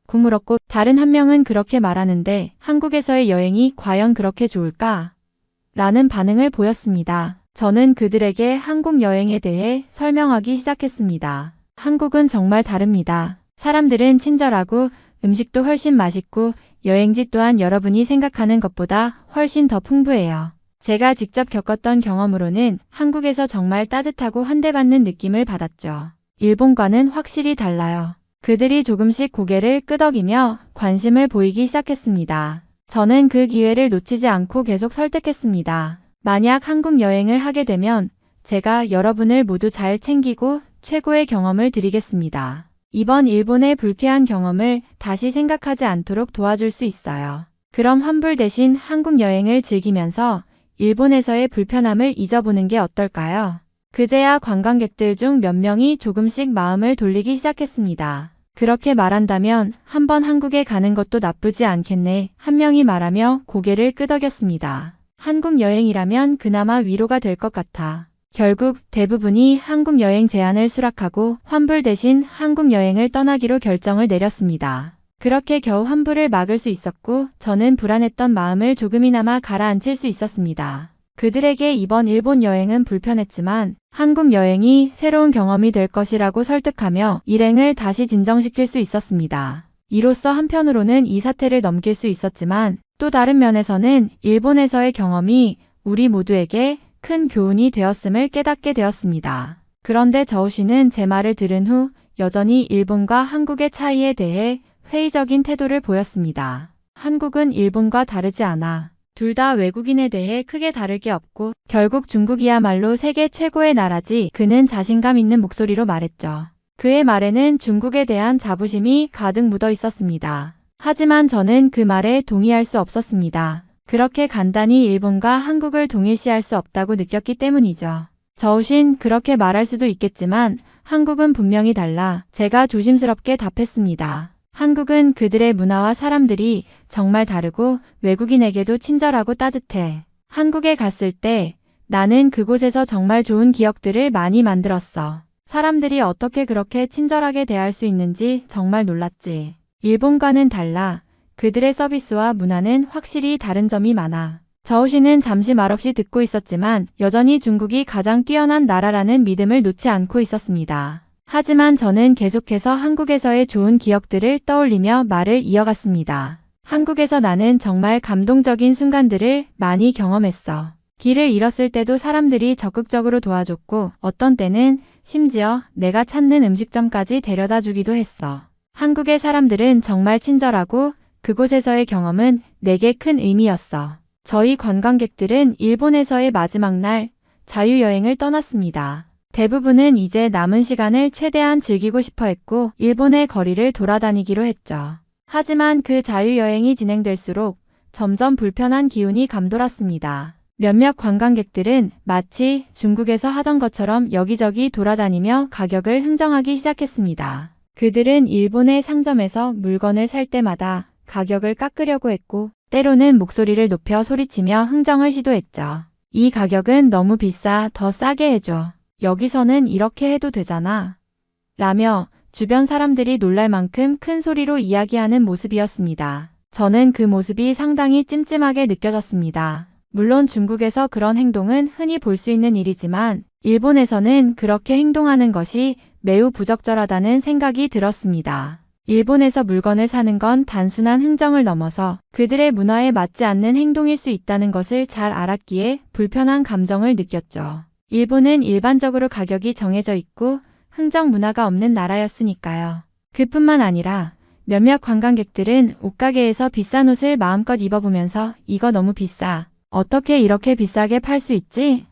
고 물었고 다른 한 명은 그렇게 말하는데 한국에서의 여행이 과연 그렇게 좋을까? 라는 반응을 보였습니다. 저는 그들에게 한국 여행에 대해 설명하기 시작했습니다. 한국은 정말 다릅니다. 사람들은 친절하고 음식도 훨씬 맛있고 여행지 또한 여러분이 생각하는 것보다 훨씬 더 풍부해요. 제가 직접 겪었던 경험으로는 한국에서 정말 따뜻하고 환대받는 느낌을 받았죠. 일본과는 확실히 달라요. 그들이 조금씩 고개를 끄덕이며 관심을 보이기 시작했습니다. 저는 그 기회를 놓치지 않고 계속 설득했습니다. 만약 한국 여행을 하게 되면 제가 여러분을 모두 잘 챙기고 최고의 경험을 드리겠습니다. 이번 일본의 불쾌한 경험을 다시 생각하지 않도록 도와줄 수 있어요. 그럼 환불 대신 한국 여행을 즐기면서 일본에서의 불편함을 잊어보는 게 어떨까요? 그제야 관광객들 중 몇 명이 조금씩 마음을 돌리기 시작했습니다. 그렇게 말한다면 한번 한국에 가는 것도 나쁘지 않겠네. 한 명이 말하며 고개를 끄덕였습니다. 한국 여행이라면 그나마 위로가 될 것 같아. 결국 대부분이 한국 여행 제안을 수락하고 환불 대신 한국 여행을 떠나기로 결정을 내렸습니다. 그렇게 겨우 환불을 막을 수 있었고 저는 불안했던 마음을 조금이나마 가라앉힐 수 있었습니다. 그들에게 이번 일본 여행은 불편했지만 한국 여행이 새로운 경험이 될 것이라고 설득하며 일행을 다시 진정시킬 수 있었습니다. 이로써 한편으로는 이 사태를 넘길 수 있었지만 또 다른 면에서는 일본에서의 경험이 우리 모두에게 큰 교훈이 되었음을 깨닫게 되었습니다. 그런데 저우 씨는 제 말을 들은 후 여전히 일본과 한국의 차이에 대해 회의적인 태도를 보였습니다. 한국은 일본과 다르지 않아. 둘 다 외국인에 대해 크게 다를 게 없고 결국 중국이야말로 세계 최고의 나라지. 그는 자신감 있는 목소리로 말했죠. 그의 말에는 중국에 대한 자부심이 가득 묻어 있었습니다. 하지만 저는 그 말에 동의할 수 없었습니다. 그렇게 간단히 일본과 한국을 동일시할 수 없다고 느꼈기 때문이죠. 저우신 그렇게 말할 수도 있겠지만 한국은 분명히 달라. 제가 조심스럽게 답했습니다. 한국은 그들의 문화와 사람들이 정말 다르고 외국인에게도 친절하고 따뜻해. 한국에 갔을 때 나는 그곳에서 정말 좋은 기억들을 많이 만들었어. 사람들이 어떻게 그렇게 친절하게 대할 수 있는지 정말 놀랐지. 일본과는 달라. 그들의 서비스와 문화는 확실히 다른 점이 많아. 저우 씨는 잠시 말없이 듣고 있었지만 여전히 중국이 가장 뛰어난 나라라는 믿음을 놓지 않고 있었습니다. 하지만 저는 계속해서 한국에서의 좋은 기억들을 떠올리며 말을 이어갔습니다. 한국에서 나는 정말 감동적인 순간들을 많이 경험했어. 길을 잃었을 때도 사람들이 적극적으로 도와줬고 어떤 때는 심지어 내가 찾는 음식점까지 데려다 주기도 했어. 한국의 사람들은 정말 친절하고 그곳에서의 경험은 내게 큰 의미였어. 저희 관광객들은 일본에서의 마지막 날 자유여행을 떠났습니다. 대부분은 이제 남은 시간을 최대한 즐기고 싶어 했고 일본의 거리를 돌아다니기로 했죠. 하지만 그 자유여행이 진행될수록 점점 불편한 기운이 감돌았습니다. 몇몇 관광객들은 마치 중국에서 하던 것처럼 여기저기 돌아다니며 가격을 흥정하기 시작했습니다. 그들은 일본의 상점에서 물건을 살 때마다 가격을 깎으려고 했고 때로는 목소리를 높여 소리치며 흥정을 시도했죠. 이 가격은 너무 비싸. 더 싸게 해줘. 여기서는 이렇게 해도 되잖아. 라며 주변 사람들이 놀랄 만큼 큰 소리로 이야기하는 모습이었습니다. 저는 그 모습이 상당히 찜찜하게 느껴졌습니다. 물론 중국에서 그런 행동은 흔히 볼 수 있는 일이지만 일본에서는 그렇게 행동하는 것이 매우 부적절하다는 생각이 들었습니다. 일본에서 물건을 사는 건 단순한 흥정을 넘어서 그들의 문화에 맞지 않는 행동일 수 있다는 것을 잘 알았기에 불편한 감정을 느꼈죠. 일본은 일반적으로 가격이 정해져 있고 흥정 문화가 없는 나라였으니까요. 그뿐만 아니라 몇몇 관광객들은 옷가게에서 비싼 옷을 마음껏 입어보면서 이거 너무 비싸. 어떻게 이렇게 비싸게 팔 수 있지?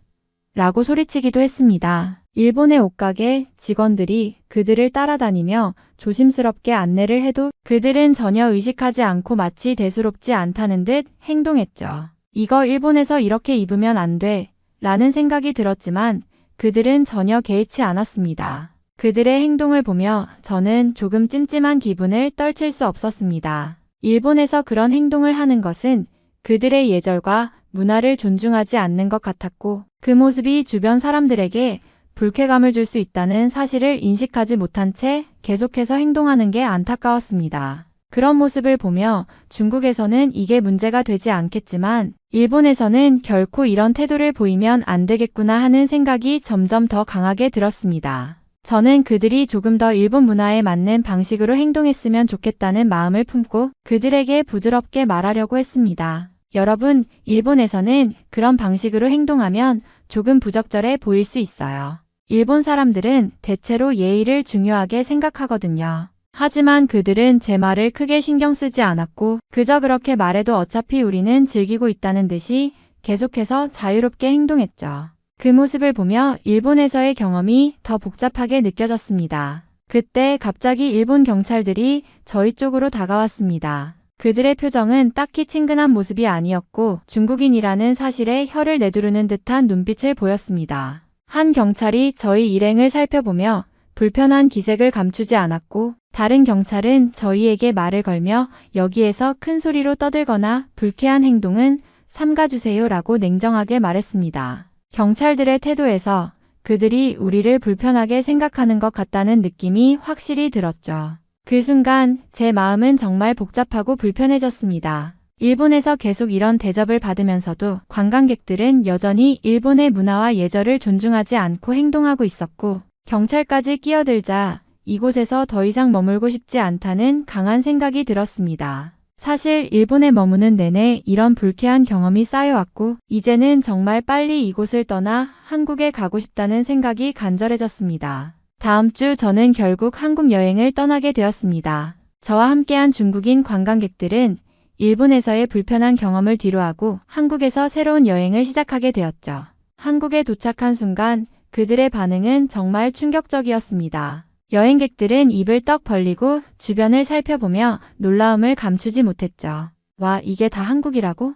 라고 소리치기도 했습니다. 일본의 옷가게 직원들이 그들을 따라다니며 조심스럽게 안내를 해도 그들은 전혀 의식하지 않고 마치 대수롭지 않다는 듯 행동했죠. 이거 일본에서 이렇게 입으면 안 돼. 라는 생각이 들었지만 그들은 전혀 개의치 않았습니다. 그들의 행동을 보며 저는 조금 찜찜한 기분을 떨칠 수 없었습니다. 일본에서 그런 행동을 하는 것은 그들의 예절과 문화를 존중하지 않는 것 같았고 그 모습이 주변 사람들에게 불쾌감을 줄 수 있다는 사실을 인식하지 못한 채 계속해서 행동하는 게 안타까웠습니다. 그런 모습을 보며 중국에서는 이게 문제가 되지 않겠지만 일본에서는 결코 이런 태도를 보이면 안 되겠구나 하는 생각이 점점 더 강하게 들었습니다. 저는 그들이 조금 더 일본 문화에 맞는 방식으로 행동했으면 좋겠다는 마음을 품고 그들에게 부드럽게 말하려고 했습니다. 여러분, 일본에서는 그런 방식으로 행동하면 조금 부적절해 보일 수 있어요. 일본 사람들은 대체로 예의를 중요하게 생각하거든요. 하지만 그들은 제 말을 크게 신경 쓰지 않았고 그저 그렇게 말해도 어차피 우리는 즐기고 있다는 듯이 계속해서 자유롭게 행동했죠. 그 모습을 보며 일본에서의 경험이 더 복잡하게 느껴졌습니다. 그때 갑자기 일본 경찰들이 저희 쪽으로 다가왔습니다. 그들의 표정은 딱히 친근한 모습이 아니었고 중국인이라는 사실에 혀를 내두르는 듯한 눈빛을 보였습니다. 한 경찰이 저희 일행을 살펴보며 불편한 기색을 감추지 않았고 다른 경찰은 저희에게 말을 걸며 여기에서 큰 소리로 떠들거나 불쾌한 행동은 삼가주세요 라고 냉정하게 말했습니다. 경찰들의 태도에서 그들이 우리를 불편하게 생각하는 것 같다는 느낌이 확실히 들었죠. 그 순간 제 마음은 정말 복잡하고 불편해졌습니다. 일본에서 계속 이런 대접을 받으면서도 관광객들은 여전히 일본의 문화와 예절을 존중하지 않고 행동하고 있었고 경찰까지 끼어들자 이곳에서 더 이상 머물고 싶지 않다는 강한 생각이 들었습니다. 사실 일본에 머무는 내내 이런 불쾌한 경험이 쌓여왔고 이제는 정말 빨리 이곳을 떠나 한국에 가고 싶다는 생각이 간절해졌습니다. 다음 주 저는 결국 한국 여행을 떠나게 되었습니다. 저와 함께한 중국인 관광객들은 일본에서의 불편한 경험을 뒤로하고 한국에서 새로운 여행을 시작하게 되었죠. 한국에 도착한 순간 그들의 반응은 정말 충격적이었습니다. 여행객들은 입을 떡 벌리고 주변을 살펴보며 놀라움을 감추지 못했죠. 와, 이게 다 한국이라고?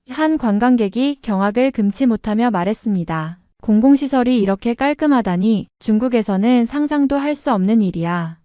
한 관광객이 경악을 금치 못하며 말했습니다. 공공시설이 이렇게 깔끔하다니 중국에서는 상상도 할 수 없는 일이야.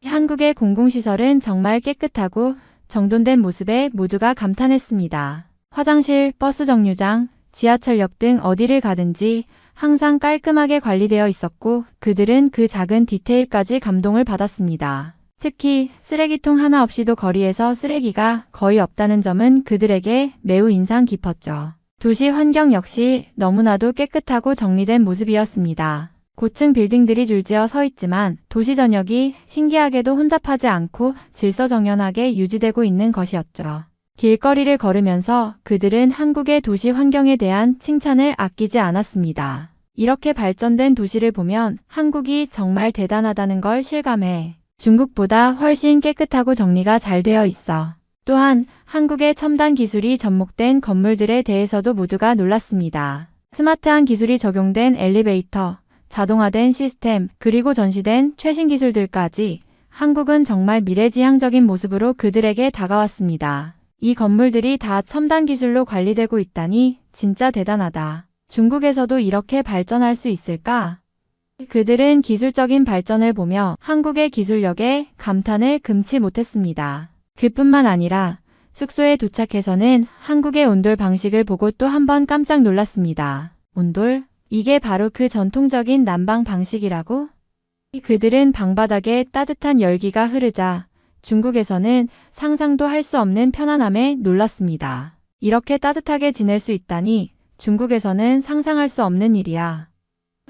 한국의 공공시설은 정말 깨끗하고 정돈된 모습에 모두가 감탄했습니다. 화장실, 버스 정류장, 지하철역 등 어디를 가든지 항상 깔끔하게 관리되어 있었고 그들은 그 작은 디테일까지 감동을 받았습니다. 특히 쓰레기통 하나 없이도 거리에서 쓰레기가 거의 없다는 점은 그들에게 매우 인상 깊었죠. 도시 환경 역시 너무나도 깨끗하고 정리된 모습이었습니다. 고층 빌딩들이 줄지어 서 있지만 도시 전역이 신기하게도 혼잡하지 않고 질서정연하게 유지되고 있는 것이었죠. 길거리를 걸으면서 그들은 한국의 도시 환경에 대한 칭찬을 아끼지 않았습니다. 이렇게 발전된 도시를 보면 한국이 정말 대단하다는 걸 실감해. 중국보다 훨씬 깨끗하고 정리가 잘 되어 있어. 또한 한국의 첨단 기술이 접목된 건물들에 대해서도 모두가 놀랐습니다. 스마트한 기술이 적용된 엘리베이터, 자동화된 시스템, 그리고 전시된 최신 기술들까지 한국은 정말 미래지향적인 모습으로 그들에게 다가왔습니다. 이 건물들이 다 첨단 기술로 관리되고 있다니 진짜 대단하다. 중국에서도 이렇게 발전할 수 있을까? 그들은 기술적인 발전을 보며 한국의 기술력에 감탄을 금치 못했습니다. 그뿐만 아니라 숙소에 도착해서는 한국의 온돌 방식을 보고 또 한 번 깜짝 놀랐습니다. 온돌? 이게 바로 그 전통적인 난방 방식이라고? 그들은 방바닥에 따뜻한 열기가 흐르자 중국에서는 상상도 할 수 없는 편안함에 놀랐습니다. 이렇게 따뜻하게 지낼 수 있다니 중국에서는 상상할 수 없는 일이야.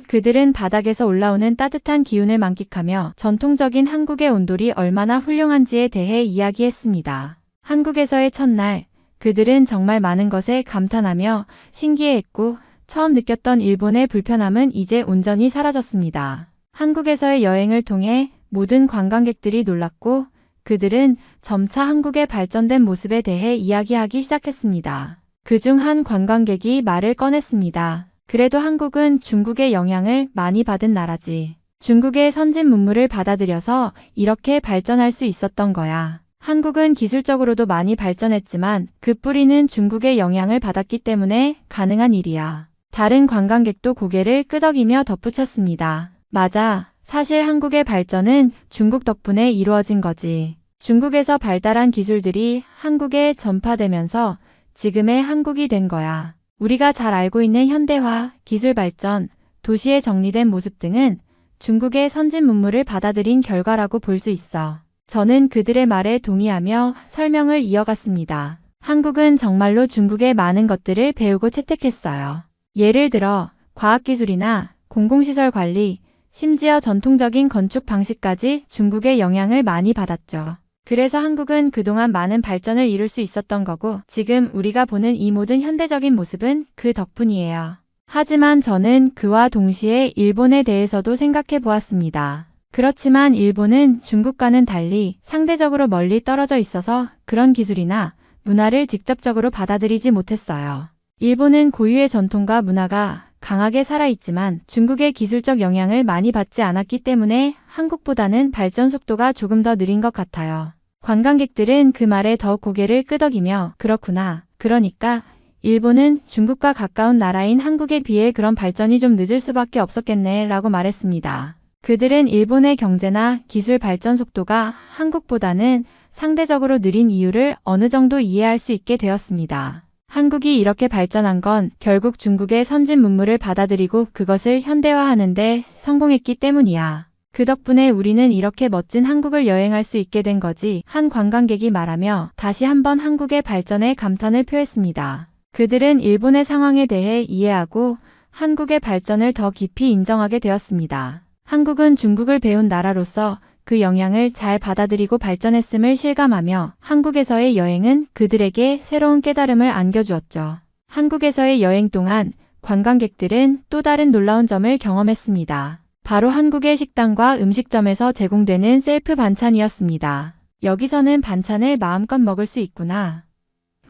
그들은 바닥에서 올라오는 따뜻한 기운을 만끽하며 전통적인 한국의 온돌이 얼마나 훌륭한지에 대해 이야기했습니다. 한국에서의 첫날, 그들은 정말 많은 것에 감탄하며 신기해했고 처음 느꼈던 일본의 불편함은 이제 온전히 사라졌습니다. 한국에서의 여행을 통해 모든 관광객들이 놀랐고 그들은 점차 한국의 발전된 모습에 대해 이야기하기 시작했습니다. 그중 한 관광객이 말을 꺼냈습니다. 그래도 한국은 중국의 영향을 많이 받은 나라지. 중국의 선진 문물을 받아들여서 이렇게 발전할 수 있었던 거야. 한국은 기술적으로도 많이 발전했지만 그 뿌리는 중국의 영향을 받았기 때문에 가능한 일이야. 다른 관광객도 고개를 끄덕이며 덧붙였습니다. 맞아. 사실 한국의 발전은 중국 덕분에 이루어진 거지. 중국에서 발달한 기술들이 한국에 전파되면서 지금의 한국이 된 거야. 우리가 잘 알고 있는 현대화, 기술 발전, 도시의 정리된 모습 등은 중국의 선진 문물을 받아들인 결과라고 볼 수 있어. 저는 그들의 말에 동의하며 설명을 이어갔습니다. 한국은 정말로 중국의 많은 것들을 배우고 채택했어요. 예를 들어 과학기술이나 공공시설 관리, 심지어 전통적인 건축 방식까지 중국의 영향을 많이 받았죠. 그래서 한국은 그동안 많은 발전을 이룰 수 있었던 거고 지금 우리가 보는 이 모든 현대적인 모습은 그 덕분이에요. 하지만 저는 그와 동시에 일본에 대해서도 생각해 보았습니다. 그렇지만 일본은 중국과는 달리 상대적으로 멀리 떨어져 있어서 그런 기술이나 문화를 직접적으로 받아들이지 못했어요. 일본은 고유의 전통과 문화가 강하게 살아있지만 중국의 기술적 영향을 많이 받지 않았기 때문에 한국보다는 발전 속도가 조금 더 느린 것 같아요. 관광객들은 그 말에 더 고개를 끄덕이며 그렇구나. 그러니까 일본은 중국과 가까운 나라인 한국에 비해 그런 발전이 좀 늦을 수밖에 없었겠네 라고 말했습니다. 그들은 일본의 경제나 기술 발전 속도가 한국보다는 상대적으로 느린 이유를 어느 정도 이해할 수 있게 되었습니다. 한국이 이렇게 발전한 건 결국 중국의 선진 문물을 받아들이고 그것을 현대화하는 데 성공했기 때문이야. 그 덕분에 우리는 이렇게 멋진 한국을 여행할 수 있게 된 거지. 한 관광객이 말하며 다시 한번 한국의 발전에 감탄을 표했습니다. 그들은 일본의 상황에 대해 이해하고 한국의 발전을 더 깊이 인정하게 되었습니다. 한국은 중국을 배운 나라로서 그 영향을 잘 받아들이고 발전했음을 실감하며 한국에서의 여행은 그들에게 새로운 깨달음을 안겨주었죠. 한국에서의 여행 동안 관광객들은 또 다른 놀라운 점을 경험했습니다. 바로 한국의 식당과 음식점에서 제공되는 셀프 반찬이었습니다. 여기서는 반찬을 마음껏 먹을 수 있구나.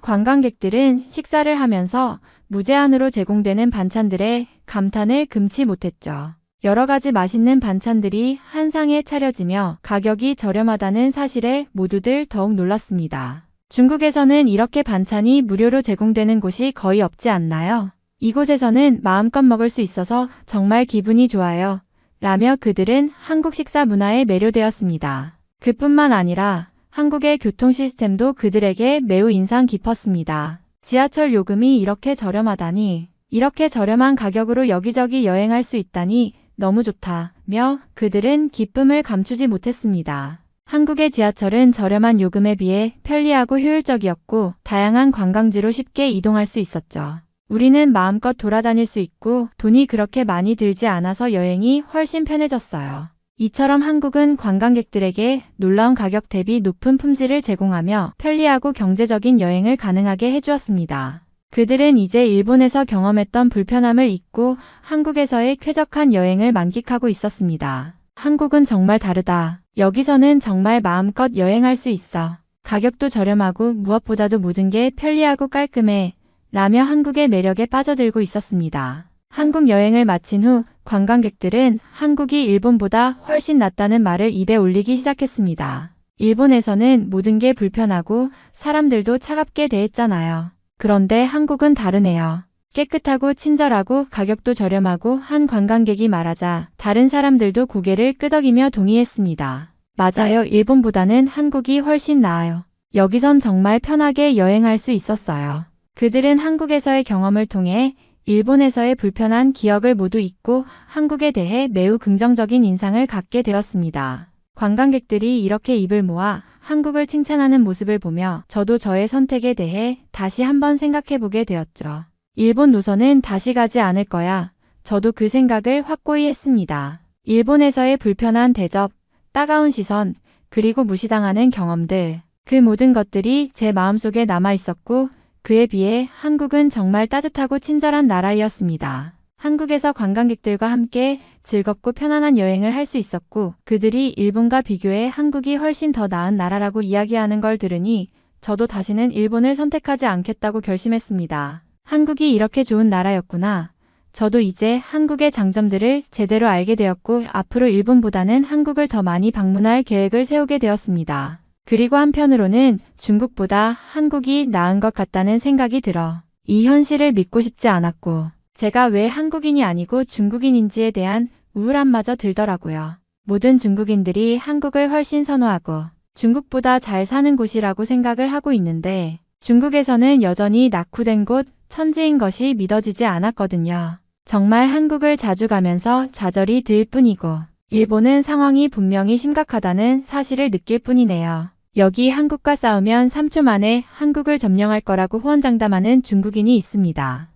관광객들은 식사를 하면서 무제한으로 제공되는 반찬들에 감탄을 금치 못했죠. 여러 가지 맛있는 반찬들이 한 상에 차려지며 가격이 저렴하다는 사실에 모두들 더욱 놀랐습니다. 중국에서는 이렇게 반찬이 무료로 제공되는 곳이 거의 없지 않나요? 이곳에서는 마음껏 먹을 수 있어서 정말 기분이 좋아요. 라며 그들은 한국 식사 문화에 매료되었습니다. 그뿐만 아니라 한국의 교통 시스템도 그들에게 매우 인상 깊었습니다. 지하철 요금이 이렇게 저렴하다니, 이렇게 저렴한 가격으로 여기저기 여행할 수 있다니 너무 좋다며 그들은 기쁨을 감추지 못했습니다. 한국의 지하철은 저렴한 요금에 비해 편리하고 효율적이었고 다양한 관광지로 쉽게 이동할 수 있었죠. 우리는 마음껏 돌아다닐 수 있고 돈이 그렇게 많이 들지 않아서 여행이 훨씬 편해졌어요. 이처럼 한국은 관광객들에게 놀라운 가격 대비 높은 품질을 제공하며 편리하고 경제적인 여행을 가능하게 해주었습니다. 그들은 이제 일본에서 경험했던 불편함을 잊고 한국에서의 쾌적한 여행을 만끽하고 있었습니다. 한국은 정말 다르다. 여기서는 정말 마음껏 여행할 수 있어. 가격도 저렴하고 무엇보다도 모든 게 편리하고 깔끔해. 라며 한국의 매력에 빠져들고 있었습니다. 한국 여행을 마친 후 관광객들은 한국이 일본보다 훨씬 낫다는 말을 입에 올리기 시작했습니다. 일본에서는 모든 게 불편하고 사람들도 차갑게 대했잖아요. 그런데 한국은 다르네요. 깨끗하고 친절하고 가격도 저렴하고 한 관광객이 말하자 다른 사람들도 고개를 끄덕이며 동의했습니다. 맞아요. 일본보다는 한국이 훨씬 나아요. 여기선 정말 편하게 여행할 수 있었어요. 그들은 한국에서의 경험을 통해 일본에서의 불편한 기억을 모두 잊고 한국에 대해 매우 긍정적인 인상을 갖게 되었습니다. 관광객들이 이렇게 입을 모아 한국을 칭찬하는 모습을 보며 저도 저의 선택에 대해 다시 한번 생각해보게 되었죠. 일본 노선은 다시 가지 않을 거야. 저도 그 생각을 확고히 했습니다. 일본에서의 불편한 대접, 따가운 시선, 그리고 무시당하는 경험들, 그 모든 것들이 제 마음속에 남아 있었고 그에 비해 한국은 정말 따뜻하고 친절한 나라이었습니다. 한국에서 관광객들과 함께 즐겁고 편안한 여행을 할 수 있었고 그들이 일본과 비교해 한국이 훨씬 더 나은 나라라고 이야기하는 걸 들으니 저도 다시는 일본을 선택하지 않겠다고 결심했습니다. 한국이 이렇게 좋은 나라였구나. 저도 이제 한국의 장점들을 제대로 알게 되었고 앞으로 일본보다는 한국을 더 많이 방문할 계획을 세우게 되었습니다. 그리고 한편으로는 중국보다 한국이 나은 것 같다는 생각이 들어 이 현실을 믿고 싶지 않았고 제가 왜 한국인이 아니고 중국인인지에 대한 우울함마저 들더라고요. 모든 중국인들이 한국을 훨씬 선호하고 중국보다 잘 사는 곳이라고 생각을 하고 있는데 중국에서는 여전히 낙후된 곳, 천지인 것이 믿어지지 않았거든요. 정말 한국을 자주 가면서 좌절이 들 뿐이고 일본은 상황이 분명히 심각하다는 사실을 느낄 뿐이네요. 여기 한국과 싸우면 3초 만에 한국을 점령할 거라고 호언장담하는 중국인이 있습니다.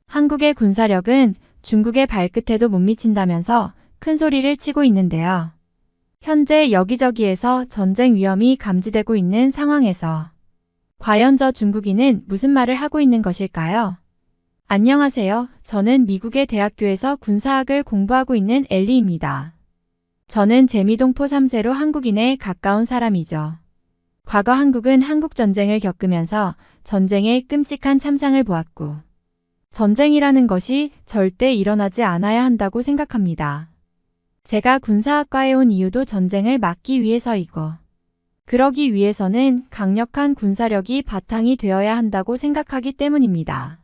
한국의 군사력은 중국의 발끝에도 못 미친다면서 큰 소리를 치고 있는데요. 현재 여기저기에서 전쟁 위험이 감지되고 있는 상황에서 과연 저 중국인은 무슨 말을 하고 있는 것일까요? 안녕하세요. 저는 미국의 대학교에서 군사학을 공부하고 있는 엘리입니다. 저는 재미동포 3세로 한국인에 가까운 사람이죠. 과거 한국은 한국전쟁을 겪으면서 전쟁의 끔찍한 참상을 보았고 전쟁이라는 것이 절대 일어나지 않아야 한다고 생각합니다. 제가 군사학과에 온 이유도 전쟁을 막기 위해서이고 그러기 위해서는 강력한 군사력이 바탕이 되어야 한다고 생각하기 때문입니다.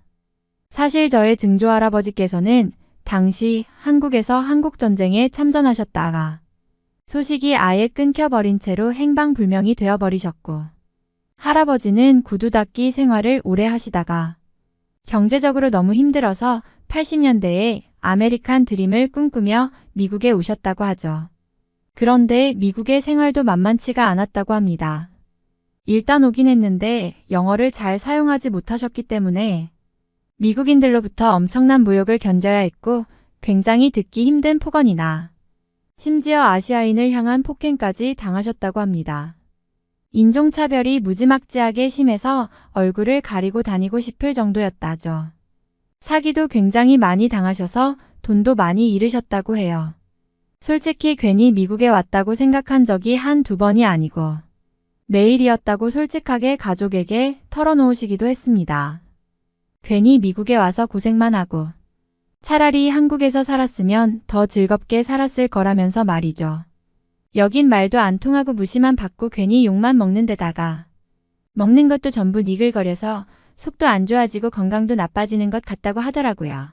사실 저의 증조할아버지께서는 당시 한국에서 한국전쟁에 참전하셨다가 소식이 아예 끊겨버린 채로 행방불명이 되어버리셨고 할아버지는 구두 닦기 생활을 오래 하시다가 경제적으로 너무 힘들어서 80년대에 아메리칸 드림을 꿈꾸며 미국에 오셨다고 하죠. 그런데 미국의 생활도 만만치가 않았다고 합니다. 일단 오긴 했는데 영어를 잘 사용하지 못하셨기 때문에 미국인들로부터 엄청난 모욕을 견뎌야 했고 굉장히 듣기 힘든 폭언이나 심지어 아시아인을 향한 폭행까지 당하셨다고 합니다. 인종차별이 무지막지하게 심해서 얼굴을 가리고 다니고 싶을 정도였다죠. 사기도 굉장히 많이 당하셔서 돈도 많이 잃으셨다고 해요. 솔직히 괜히 미국에 왔다고 생각한 적이 한두 번이 아니고 매일이었다고 솔직하게 가족에게 털어놓으시기도 했습니다. 괜히 미국에 와서 고생만 하고 차라리 한국에서 살았으면 더 즐겁게 살았을 거라면서 말이죠. 여긴 말도 안 통하고 무시만 받고 괜히 욕만 먹는 데다가 먹는 것도 전부 니글거려서 속도 안 좋아지고 건강도 나빠지는 것 같다고 하더라고요.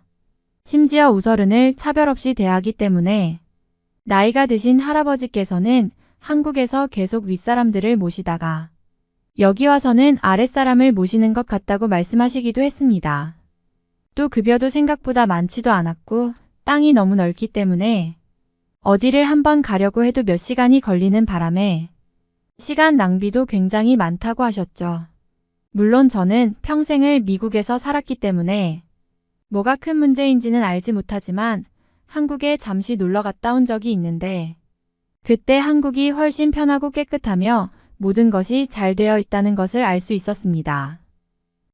심지어 우서른을 차별 없이 대하기 때문에 나이가 드신 할아버지께서는 한국에서 계속 윗사람들을 모시다가 여기 와서는 아랫사람을 모시는 것 같다고 말씀하시기도 했습니다. 또 급여도 생각보다 많지도 않았고 땅이 너무 넓기 때문에 어디를 한번 가려고 해도 몇 시간이 걸리는 바람에 시간 낭비도 굉장히 많다고 하셨죠. 물론 저는 평생을 미국에서 살았기 때문에 뭐가 큰 문제인지는 알지 못하지만 한국에 잠시 놀러 갔다 온 적이 있는데 그때 한국이 훨씬 편하고 깨끗하며 모든 것이 잘 되어 있다는 것을 알 수 있었습니다.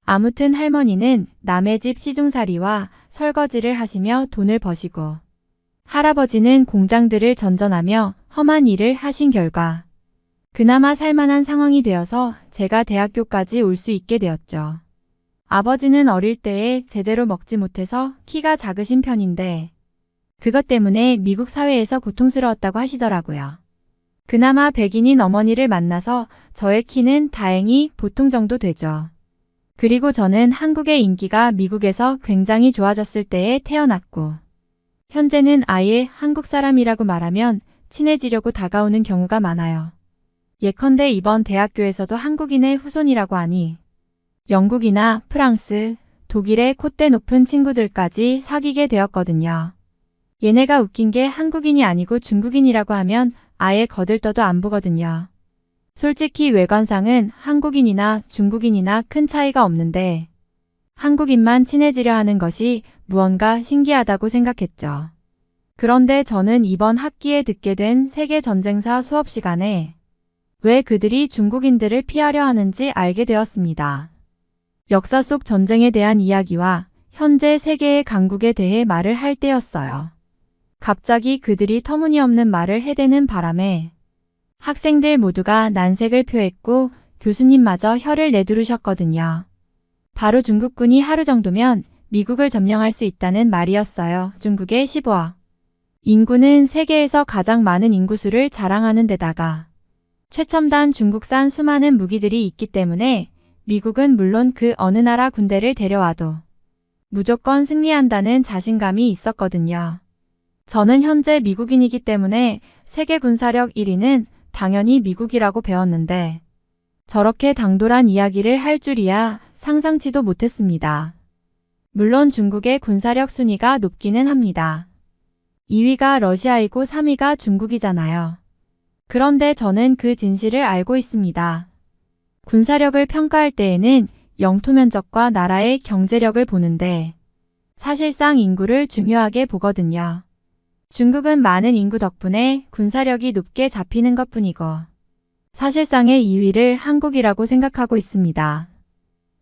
아무튼 할머니는 남의 집 시중살이와 설거지를 하시며 돈을 버시고 할아버지는 공장들을 전전하며 험한 일을 하신 결과 그나마 살만한 상황이 되어서 제가 대학교까지 올 수 있게 되었죠. 아버지는 어릴 때에 제대로 먹지 못해서 키가 작으신 편인데 그것 때문에 미국 사회에서 고통스러웠다고 하시더라고요. 그나마 백인인 어머니를 만나서 저의 키는 다행히 보통 정도 되죠. 그리고 저는 한국의 인기가 미국에서 굉장히 좋아졌을 때에 태어났고 현재는 아예 한국 사람이라고 말하면 친해지려고 다가오는 경우가 많아요. 예컨대 이번 대학교에서도 한국인의 후손이라고 하니 영국이나 프랑스, 독일의 콧대 높은 친구들까지 사귀게 되었거든요. 얘네가 웃긴 게 한국인이 아니고 중국인이라고 하면 아예 거들떠도 안 보거든요. 솔직히 외관상은 한국인이나 중국인이나 큰 차이가 없는데 한국인만 친해지려 하는 것이 무언가 신기하다고 생각했죠. 그런데 저는 이번 학기에 듣게 된 세계전쟁사 수업 시간에 왜 그들이 중국인들을 피하려 하는지 알게 되었습니다. 역사 속 전쟁에 대한 이야기와 현재 세계의 강국에 대해 말을 할 때였어요. 갑자기 그들이 터무니없는 말을 해대는 바람에 학생들 모두가 난색을 표했고 교수님마저 혀를 내두르셨거든요. 바로 중국군이 하루 정도면 미국을 점령할 수 있다는 말이었어요. 중국의 15억. 인구는 세계에서 가장 많은 인구수를 자랑하는 데다가 최첨단 중국산 수많은 무기들이 있기 때문에 미국은 물론 그 어느 나라 군대를 데려와도 무조건 승리한다는 자신감이 있었거든요. 저는 현재 미국인이기 때문에 세계 군사력 1위는 당연히 미국이라고 배웠는데 저렇게 당돌한 이야기를 할 줄이야 상상치도 못했습니다. 물론 중국의 군사력 순위가 높기는 합니다. 2위가 러시아이고 3위가 중국이잖아요. 그런데 저는 그 진실을 알고 있습니다. 군사력을 평가할 때에는 영토 면적과 나라의 경제력을 보는데 사실상 인구를 중요하게 보거든요. 중국은 많은 인구 덕분에 군사력이 높게 잡히는 것뿐이고 사실상의 2위를 한국이라고 생각하고 있습니다.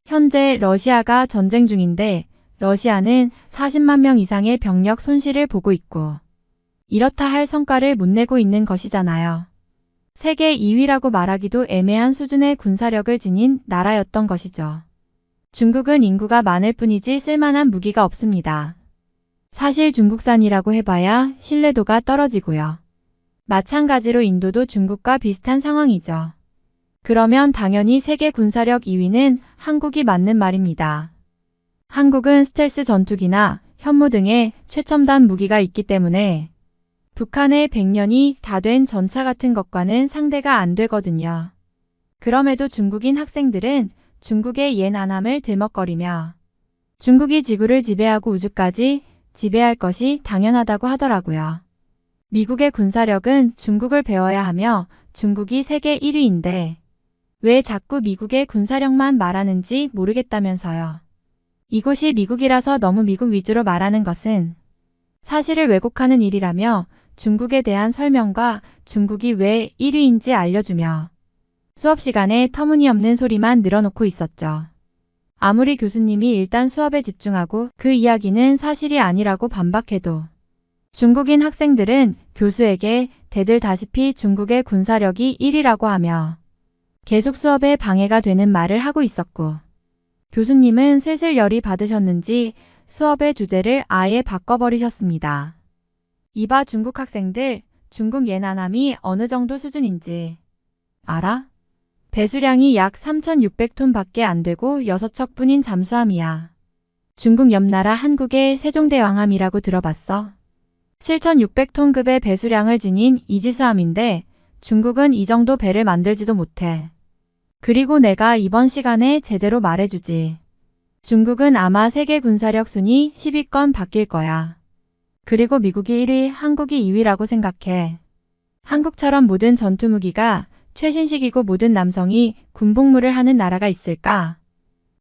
현재 러시아가 전쟁 중인데 러시아는 40만 명 이상의 병력 손실을 보고 있고 이렇다 할 성과를 못 내고 있는 것이잖아요. 세계 2위라고 말하기도 애매한 수준의 군사력을 지닌 나라였던 것이죠. 중국은 인구가 많을 뿐이지 쓸만한 무기가 없습니다. 사실 중국산이라고 해봐야 신뢰도가 떨어지고요. 마찬가지로 인도도 중국과 비슷한 상황이죠. 그러면 당연히 세계 군사력 2위는 한국이 맞는 말입니다. 한국은 스텔스 전투기나 현무 등의 최첨단 무기가 있기 때문에 북한의 100년이 다 된 전차 같은 것과는 상대가 안 되거든요. 그럼에도 중국인 학생들은 중국의 옛 안함을 들먹거리며 중국이 지구를 지배하고 우주까지 지배할 것이 당연하다고 하더라고요. 미국의 군사력은 중국을 배워야 하며 중국이 세계 1위인데 왜 자꾸 미국의 군사력만 말하는지 모르겠다면서요. 이곳이 미국이라서 너무 미국 위주로 말하는 것은 사실을 왜곡하는 일이라며 중국에 대한 설명과 중국이 왜 1위인지 알려주며 수업 시간에 터무니없는 소리만 늘어놓고 있었죠. 아무리 교수님이 일단 수업에 집중하고 그 이야기는 사실이 아니라고 반박해도 중국인 학생들은 교수에게 대들다시피 중국의 군사력이 1위라고 하며 계속 수업에 방해가 되는 말을 하고 있었고 교수님은 슬슬 열이 받으셨는지 수업의 주제를 아예 바꿔버리셨습니다. 이봐 중국 학생들, 중국 예나남이 어느 정도 수준인지 알아? 배수량이 약 3,600톤 밖에 안 되고 6척뿐인 잠수함이야. 중국 옆나라 한국의 세종대왕함이라고 들어봤어? 7,600톤급의 배수량을 지닌 이지스함인데 중국은 이 정도 배를 만들지도 못해. 그리고 내가 이번 시간에 제대로 말해주지. 중국은 아마 세계 군사력 순위 10위권 바뀔 거야. 그리고 미국이 1위, 한국이 2위라고 생각해. 한국처럼 모든 전투무기가 최신식이고 모든 남성이 군복무를 하는 나라가 있을까?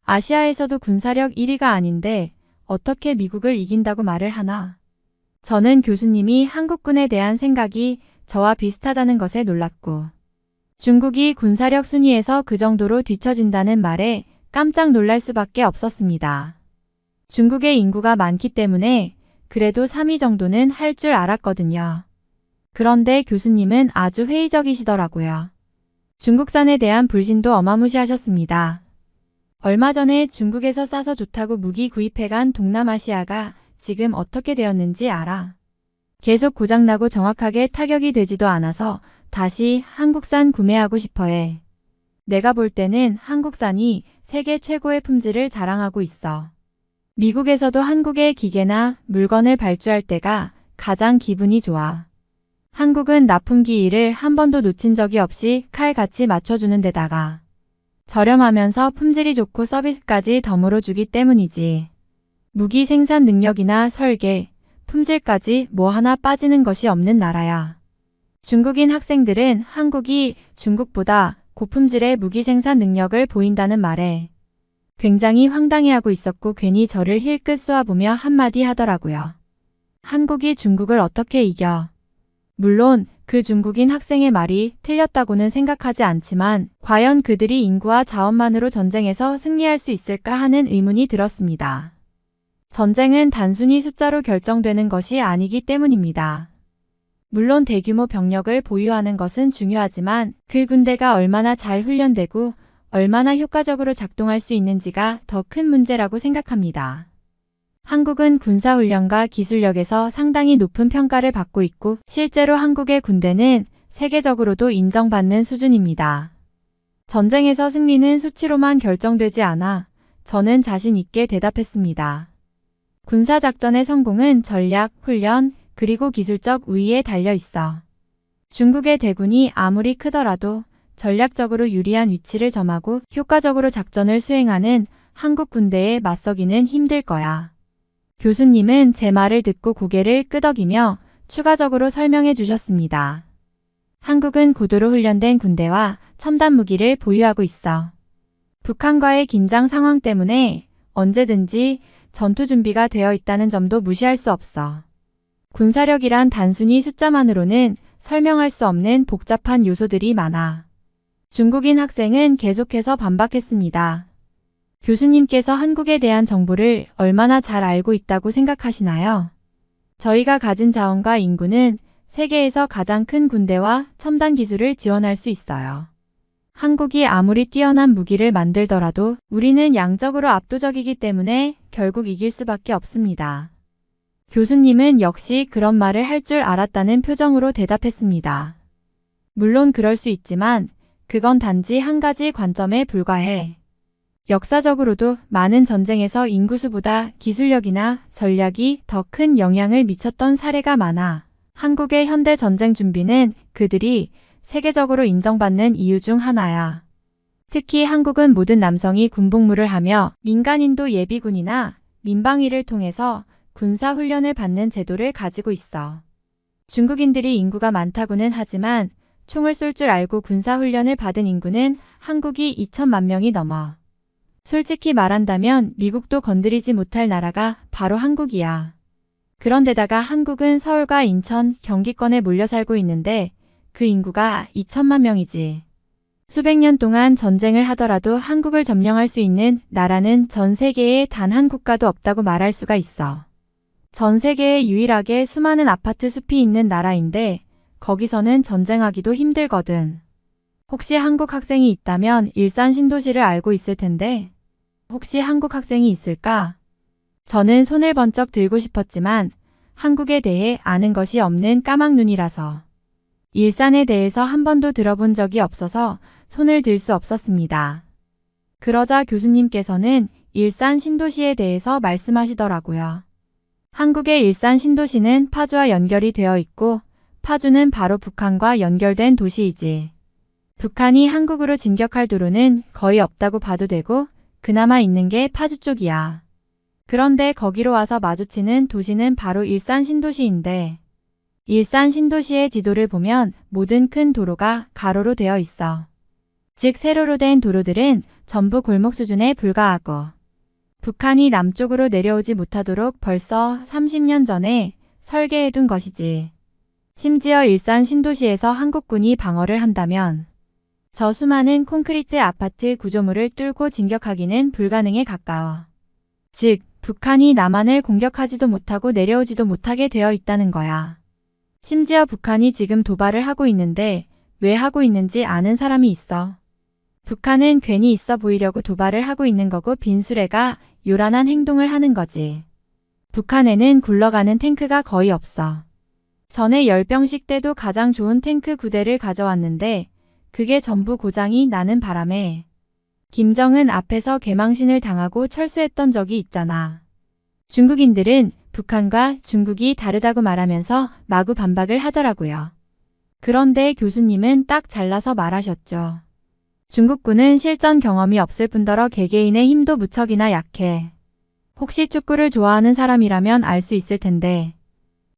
아시아에서도 군사력 1위가 아닌데 어떻게 미국을 이긴다고 말을 하나? 저는 교수님이 한국군에 대한 생각이 저와 비슷하다는 것에 놀랐고 중국이 군사력 순위에서 그 정도로 뒤처진다는 말에 깜짝 놀랄 수밖에 없었습니다. 중국의 인구가 많기 때문에 그래도 3위 정도는 할 줄 알았거든요. 그런데 교수님은 아주 회의적이시더라고요. 중국산에 대한 불신도 어마무시하셨습니다. 얼마 전에 중국에서 싸서 좋다고 무기 구입해간 동남아시아가 지금 어떻게 되었는지 알아? 계속 고장나고 정확하게 타격이 되지도 않아서 다시 한국산 구매하고 싶어해. 내가 볼 때는 한국산이 세계 최고의 품질을 자랑하고 있어. 미국에서도 한국의 기계나 물건을 발주할 때가 가장 기분이 좋아. 한국은 납품기 일을 한 번도 놓친 적이 없이 칼같이 맞춰주는 데다가 저렴하면서 품질이 좋고 서비스까지 덤으로 주기 때문이지. 무기 생산 능력이나 설계, 품질까지 뭐 하나 빠지는 것이 없는 나라야. 중국인 학생들은 한국이 중국보다 고품질의 무기 생산 능력을 보인다는 말에 굉장히 황당해하고 있었고 괜히 저를 힐끗 쏘아보며 한마디 하더라고요. 한국이 중국을 어떻게 이겨? 물론 그 중국인 학생의 말이 틀렸다고는 생각하지 않지만 과연 그들이 인구와 자원만으로 전쟁에서 승리할 수 있을까 하는 의문이 들었습니다. 전쟁은 단순히 숫자로 결정되는 것이 아니기 때문입니다. 물론 대규모 병력을 보유하는 것은 중요하지만 그 군대가 얼마나 잘 훈련되고 얼마나 효과적으로 작동할 수 있는지가 더 큰 문제라고 생각합니다. 한국은 군사훈련과 기술력에서 상당히 높은 평가를 받고 있고 실제로 한국의 군대는 세계적으로도 인정받는 수준입니다. 전쟁에서 승리는 수치로만 결정되지 않아 저는 자신 있게 대답했습니다. 군사작전의 성공은 전략, 훈련, 그리고 기술적 우위에 달려 있어. 중국의 대군이 아무리 크더라도 전략적으로 유리한 위치를 점하고 효과적으로 작전을 수행하는 한국 군대에 맞서기는 힘들 거야. 교수님은 제 말을 듣고 고개를 끄덕이며 추가적으로 설명해 주셨습니다. 한국은 고도로 훈련된 군대와 첨단 무기를 보유하고 있어. 북한과의 긴장 상황 때문에 언제든지 전투 준비가 되어 있다는 점도 무시할 수 없어. 군사력이란 단순히 숫자만으로는 설명할 수 없는 복잡한 요소들이 많아. 중국인 학생은 계속해서 반박했습니다. 교수님께서 한국에 대한 정보를 얼마나 잘 알고 있다고 생각하시나요? 저희가 가진 자원과 인구는 세계에서 가장 큰 군대와 첨단 기술을 지원할 수 있어요. 한국이 아무리 뛰어난 무기를 만들더라도 우리는 양적으로 압도적이기 때문에 결국 이길 수밖에 없습니다. 교수님은 역시 그런 말을 할 줄 알았다는 표정으로 대답했습니다. 물론 그럴 수 있지만 그건 단지 한 가지 관점에 불과해. 역사적으로도 많은 전쟁에서 인구수보다 기술력이나 전략이 더 큰 영향을 미쳤던 사례가 많아. 한국의 현대 전쟁 준비는 그들이 세계적으로 인정받는 이유 중 하나야. 특히 한국은 모든 남성이 군복무를 하며 민간인도 예비군이나 민방위를 통해서 군사훈련을 받는 제도를 가지고 있어. 중국인들이 인구가 많다고는 하지만 총을 쏠 줄 알고 군사훈련을 받은 인구는 한국이 2천만 명이 넘어. 솔직히 말한다면 미국도 건드리지 못할 나라가 바로 한국이야. 그런데다가 한국은 서울과 인천, 경기권에 몰려 살고 있는데 그 인구가 2천만 명이지. 수백 년 동안 전쟁을 하더라도 한국을 점령할 수 있는 나라는 전 세계에 단 한 국가도 없다고 말할 수가 있어. 전 세계에 유일하게 수많은 아파트 숲이 있는 나라인데 거기서는 전쟁하기도 힘들거든. 혹시 한국 학생이 있다면 일산 신도시를 알고 있을 텐데 혹시 한국 학생이 있을까? 저는 손을 번쩍 들고 싶었지만 한국에 대해 아는 것이 없는 까막눈이라서 일산에 대해서 한 번도 들어본 적이 없어서 손을 들 수 없었습니다. 그러자 교수님께서는 일산 신도시에 대해서 말씀하시더라고요. 한국의 일산 신도시는 파주와 연결이 되어 있고 파주는 바로 북한과 연결된 도시이지. 북한이 한국으로 진격할 도로는 거의 없다고 봐도 되고 그나마 있는 게 파주 쪽이야. 그런데 거기로 와서 마주치는 도시는 바로 일산 신도시인데 일산 신도시의 지도를 보면 모든 큰 도로가 가로로 되어 있어. 즉 세로로 된 도로들은 전부 골목 수준에 불과하고 북한이 남쪽으로 내려오지 못하도록 벌써 30년 전에 설계해둔 것이지. 심지어 일산 신도시에서 한국군이 방어를 한다면 저 수많은 콘크리트 아파트 구조물을 뚫고 진격하기는 불가능에 가까워. 즉 북한이 남한을 공격하지도 못하고 내려오지도 못하게 되어 있다는 거야. 심지어 북한이 지금 도발을 하고 있는데 왜 하고 있는지 아는 사람이 있어. 북한은 괜히 있어 보이려고 도발을 하고 있는 거고 빈수레가 요란한 행동을 하는 거지. 북한에는 굴러가는 탱크가 거의 없어. 전에 열병식 때도 가장 좋은 탱크 9대를 가져왔는데 그게 전부 고장이 나는 바람에 김정은 앞에서 개망신을 당하고 철수했던 적이 있잖아. 중국인들은 북한과 중국이 다르다고 말하면서 마구 반박을 하더라고요. 그런데 교수님은 딱 잘라서 말하셨죠. 중국군은 실전 경험이 없을 뿐더러 개개인의 힘도 무척이나 약해. 혹시 축구를 좋아하는 사람이라면 알 수 있을 텐데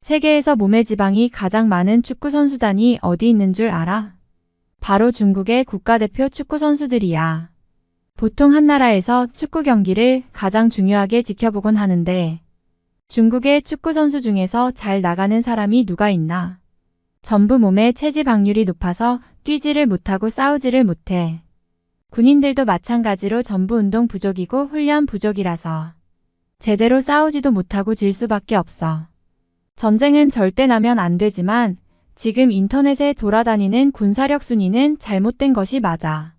세계에서 몸의 지방이 가장 많은 축구 선수단이 어디 있는 줄 알아? 바로 중국의 국가대표 축구 선수들이야. 보통 한 나라에서 축구 경기를 가장 중요하게 지켜보곤 하는데 중국의 축구 선수 중에서 잘 나가는 사람이 누가 있나? 전부 몸의 체지방률이 높아서 뛰지를 못하고 싸우지를 못해. 군인들도 마찬가지로 전부 운동 부족이고 훈련 부족이라서 제대로 싸우지도 못하고 질 수밖에 없어. 전쟁은 절대 나면 안 되지만 지금 인터넷에 돌아다니는 군사력 순위는 잘못된 것이 맞아.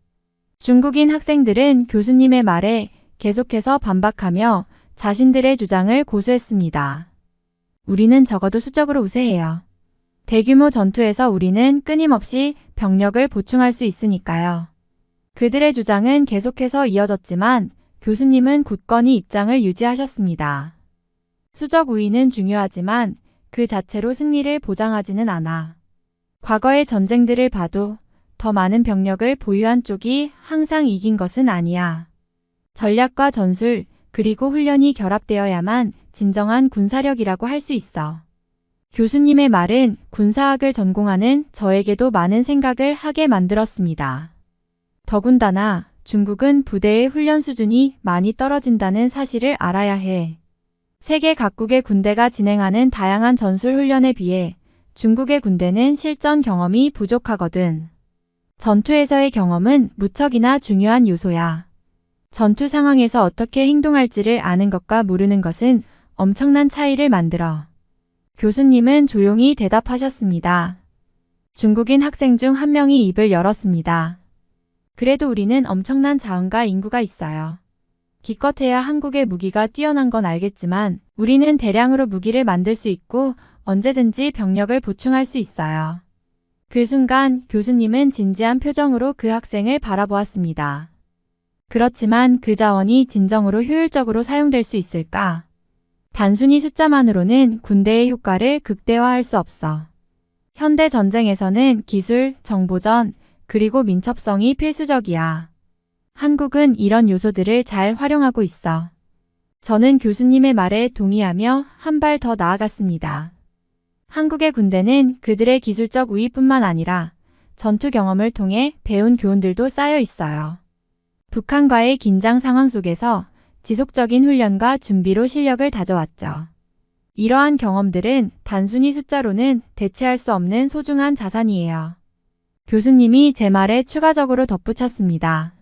중국인 학생들은 교수님의 말에 계속해서 반박하며 자신들의 주장을 고수했습니다. 우리는 적어도 수적으로 우세해요. 대규모 전투에서 우리는 끊임없이 병력을 보충할 수 있으니까요. 그들의 주장은 계속해서 이어졌지만 교수님은 굳건히 입장을 유지하셨습니다. 수적 우위는 중요하지만 그 자체로 승리를 보장하지는 않아. 과거의 전쟁들을 봐도 더 많은 병력을 보유한 쪽이 항상 이긴 것은 아니야. 전략과 전술, 그리고 훈련이 결합되어야만 진정한 군사력이라고 할 수 있어. 교수님의 말은 군사학을 전공하는 저에게도 많은 생각을 하게 만들었습니다. 더군다나 중국은 부대의 훈련 수준이 많이 떨어진다는 사실을 알아야 해. 세계 각국의 군대가 진행하는 다양한 전술 훈련에 비해 중국의 군대는 실전 경험이 부족하거든. 전투에서의 경험은 무척이나 중요한 요소야. 전투 상황에서 어떻게 행동할지를 아는 것과 모르는 것은 엄청난 차이를 만들어. 교수님은 조용히 대답하셨습니다. 중국인 학생 중 한 명이 입을 열었습니다. 그래도 우리는 엄청난 자원과 인구가 있어요. 기껏해야 한국의 무기가 뛰어난 건 알겠지만 우리는 대량으로 무기를 만들 수 있고 언제든지 병력을 보충할 수 있어요. 그 순간 교수님은 진지한 표정으로 그 학생을 바라보았습니다. 그렇지만 그 자원이 진정으로 효율적으로 사용될 수 있을까? 단순히 숫자만으로는 군대의 효과를 극대화할 수 없어. 현대 전쟁에서는 기술, 정보전, 그리고 민첩성이 필수적이야. 한국은 이런 요소들을 잘 활용하고 있어. 저는 교수님의 말에 동의하며 한 발 더 나아갔습니다. 한국의 군대는 그들의 기술적 우위뿐만 아니라 전투 경험을 통해 배운 교훈들도 쌓여 있어요. 북한과의 긴장 상황 속에서 지속적인 훈련과 준비로 실력을 다져왔죠. 이러한 경험들은 단순히 숫자로는 대체할 수 없는 소중한 자산이에요. 교수님이 제 말에 추가적으로 덧붙였습니다.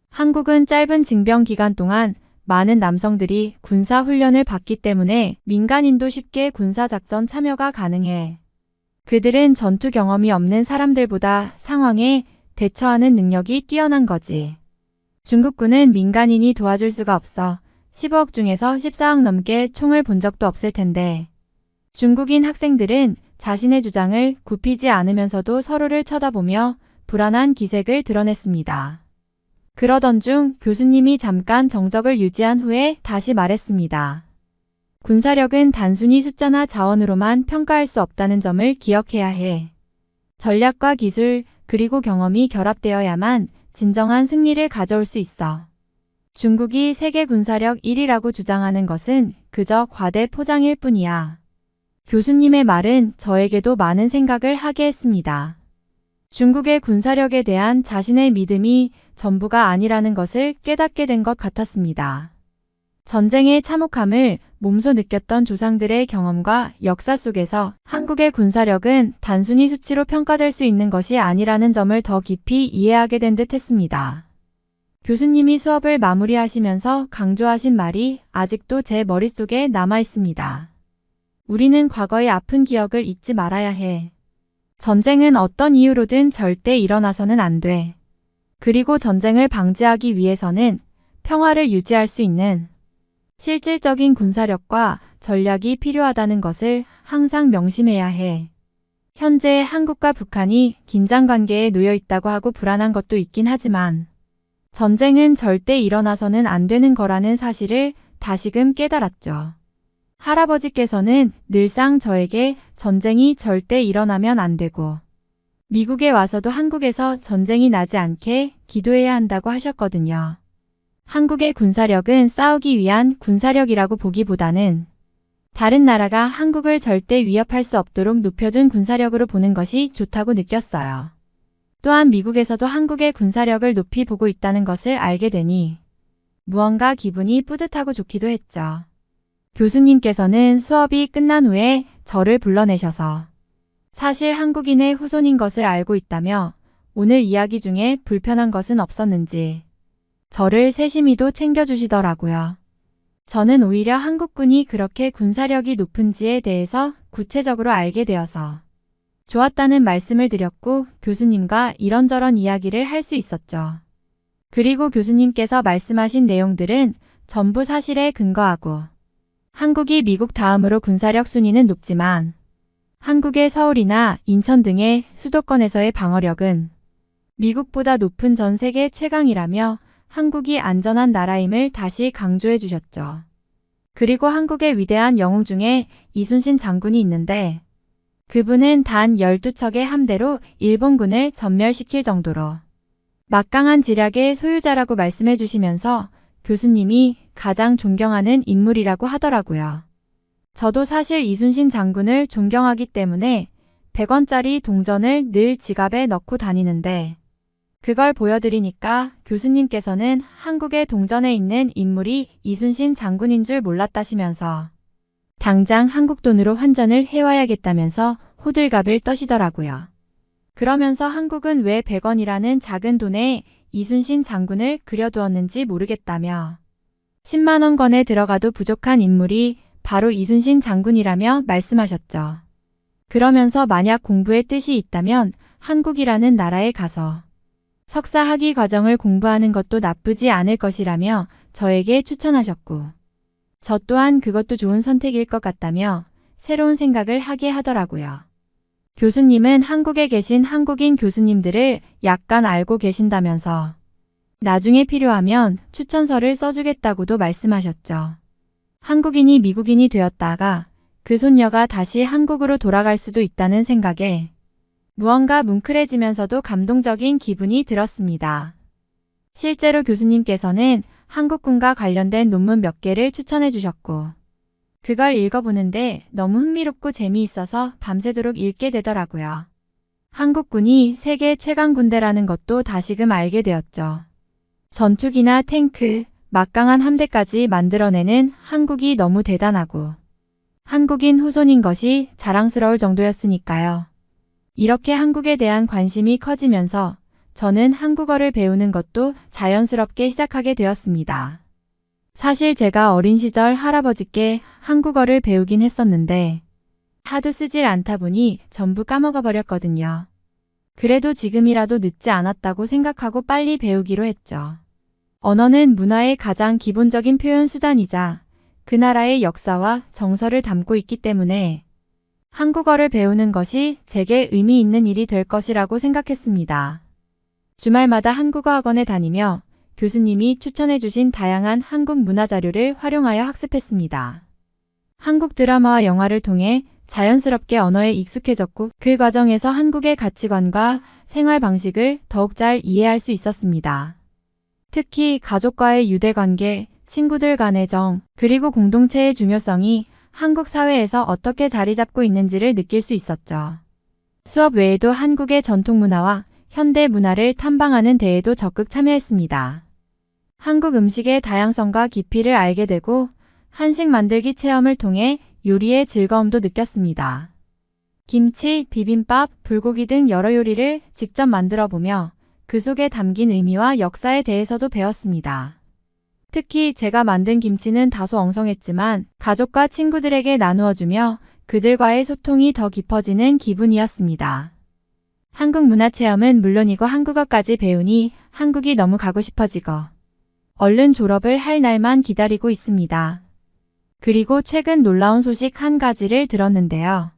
한국은 짧은 징병 기간 동안 많은 남성들이 군사 훈련을 받기 때문에 민간인도 쉽게 군사작전 참여가 가능해. 그들은 전투 경험이 없는 사람들보다 상황에 대처하는 능력이 뛰어난 거지. 중국군은 민간인이 도와줄 수가 없어 15억 중에서 14억 넘게 총을 본 적도 없을 텐데 중국인 학생들은 자신의 주장을 굽히지 않으면서도 서로를 쳐다보며 불안한 기색을 드러냈습니다. 그러던 중 교수님이 잠깐 정적을 유지한 후에 다시 말했습니다. 군사력은 단순히 숫자나 자원으로만 평가할 수 없다는 점을 기억해야 해. 전략과 기술 그리고 경험이 결합되어야만 진정한 승리를 가져올 수 있어. 중국이 세계 군사력 1위라고 주장하는 것은 그저 과대 포장일 뿐이야. 교수님의 말은 저에게도 많은 생각을 하게 했습니다. 중국의 군사력에 대한 자신의 믿음이 전부가 아니라는 것을 깨닫게 된 것 같았습니다. 전쟁의 참혹함을 몸소 느꼈던 조상들의 경험과 역사 속에서 한국의 군사력은 단순히 수치로 평가될 수 있는 것이 아니라는 점을 더 깊이 이해하게 된 듯 했습니다. 교수님이 수업을 마무리하시면서 강조하신 말이 아직도 제 머릿속에 남아 있습니다. 우리는 과거의 아픈 기억을 잊지 말아야 해. 전쟁은 어떤 이유로든 절대 일어나서는 안 돼. 그리고 전쟁을 방지하기 위해서는 평화를 유지할 수 있는 실질적인 군사력과 전략이 필요하다는 것을 항상 명심해야 해. 현재 한국과 북한이 긴장 관계에 놓여 있다고 하고 불안한 것도 있긴 하지만 전쟁은 절대 일어나서는 안 되는 거라는 사실을 다시금 깨달았죠. 할아버지께서는 늘상 저에게 전쟁이 절대 일어나면 안 되고 미국에 와서도 한국에서 전쟁이 나지 않게 기도해야 한다고 하셨거든요. 한국의 군사력은 싸우기 위한 군사력이라고 보기보다는 다른 나라가 한국을 절대 위협할 수 없도록 높여둔 군사력으로 보는 것이 좋다고 느꼈어요. 또한 미국에서도 한국의 군사력을 높이 보고 있다는 것을 알게 되니 무언가 기분이 뿌듯하고 좋기도 했죠. 교수님께서는 수업이 끝난 후에 저를 불러내셔서 사실 한국인의 후손인 것을 알고 있다며 오늘 이야기 중에 불편한 것은 없었는지 저를 세심히도 챙겨주시더라고요. 저는 오히려 한국군이 그렇게 군사력이 높은지에 대해서 구체적으로 알게 되어서 좋았다는 말씀을 드렸고 교수님과 이런저런 이야기를 할 수 있었죠. 그리고 교수님께서 말씀하신 내용들은 전부 사실에 근거하고 한국이 미국 다음으로 군사력 순위는 높지만 한국의 서울이나 인천 등의 수도권에서의 방어력은 미국보다 높은 전 세계 최강이라며 한국이 안전한 나라임을 다시 강조해 주셨죠. 그리고 한국의 위대한 영웅 중에 이순신 장군이 있는데 그분은 단 12척의 함대로 일본군을 전멸시킬 정도로 막강한 지략의 소유자라고 말씀해 주시면서 교수님이 가장 존경하는 인물이라고 하더라고요. 저도 사실 이순신 장군을 존경하기 때문에 100원짜리 동전을 늘 지갑에 넣고 다니는데 그걸 보여드리니까 교수님께서는 한국의 동전에 있는 인물이 이순신 장군인 줄 몰랐다시면서 당장 한국 돈으로 환전을 해와야겠다면서 호들갑을 떠시더라고요. 그러면서 한국은 왜 100원이라는 작은 돈에 이순신 장군을 그려두었는지 모르겠다며 10만원권에 들어가도 부족한 인물이 바로 이순신 장군이라며 말씀하셨죠. 그러면서 만약 공부의 뜻이 있다면 한국이라는 나라에 가서 석사 학위 과정을 공부하는 것도 나쁘지 않을 것이라며 저에게 추천하셨고 저 또한 그것도 좋은 선택일 것 같다며 새로운 생각을 하게 하더라고요. 교수님은 한국에 계신 한국인 교수님들을 약간 알고 계신다면서 나중에 필요하면 추천서를 써주겠다고도 말씀하셨죠. 한국인이 미국인이 되었다가 그 손녀가 다시 한국으로 돌아갈 수도 있다는 생각에 무언가 뭉클해지면서도 감동적인 기분이 들었습니다. 실제로 교수님께서는 한국군과 관련된 논문 몇 개를 추천해 주셨고 그걸 읽어보는데 너무 흥미롭고 재미있어서 밤새도록 읽게 되더라고요. 한국군이 세계 최강 군대라는 것도 다시금 알게 되었죠. 전투기나 탱크, 막강한 함대까지 만들어내는 한국이 너무 대단하고 한국인 후손인 것이 자랑스러울 정도였으니까요. 이렇게 한국에 대한 관심이 커지면서 저는 한국어를 배우는 것도 자연스럽게 시작하게 되었습니다. 사실 제가 어린 시절 할아버지께 한국어를 배우긴 했었는데 하도 쓰질 않다 보니 전부 까먹어 버렸거든요. 그래도 지금이라도 늦지 않았다고 생각하고 빨리 배우기로 했죠. 언어는 문화의 가장 기본적인 표현 수단이자 그 나라의 역사와 정서를 담고 있기 때문에 한국어를 배우는 것이 제게 의미 있는 일이 될 것이라고 생각했습니다. 주말마다 한국어 학원에 다니며 교수님이 추천해 주신 다양한 한국 문화 자료를 활용하여 학습했습니다. 한국 드라마와 영화를 통해 자연스럽게 언어에 익숙해졌고 그 과정에서 한국의 가치관과 생활 방식을 더욱 잘 이해할 수 있었습니다. 특히 가족과의 유대관계, 친구들 간의 정, 그리고 공동체의 중요성이 한국 사회에서 어떻게 자리 잡고 있는지를 느낄 수 있었죠. 수업 외에도 한국의 전통 문화와 현대 문화를 탐방하는 대회도 적극 참여했습니다. 한국 음식의 다양성과 깊이를 알게 되고 한식 만들기 체험을 통해 요리의 즐거움도 느꼈습니다. 김치, 비빔밥, 불고기 등 여러 요리를 직접 만들어 보며 그 속에 담긴 의미와 역사에 대해서도 배웠습니다. 특히 제가 만든 김치는 다소 엉성했지만 가족과 친구들에게 나누어주며 그들과의 소통이 더 깊어지는 기분이었습니다. 한국 문화체험은 물론이고 한국어까지 배우니 한국이 너무 가고 싶어지고 얼른 졸업을 할 날만 기다리고 있습니다. 그리고 최근 놀라운 소식 한 가지를 들었는데요.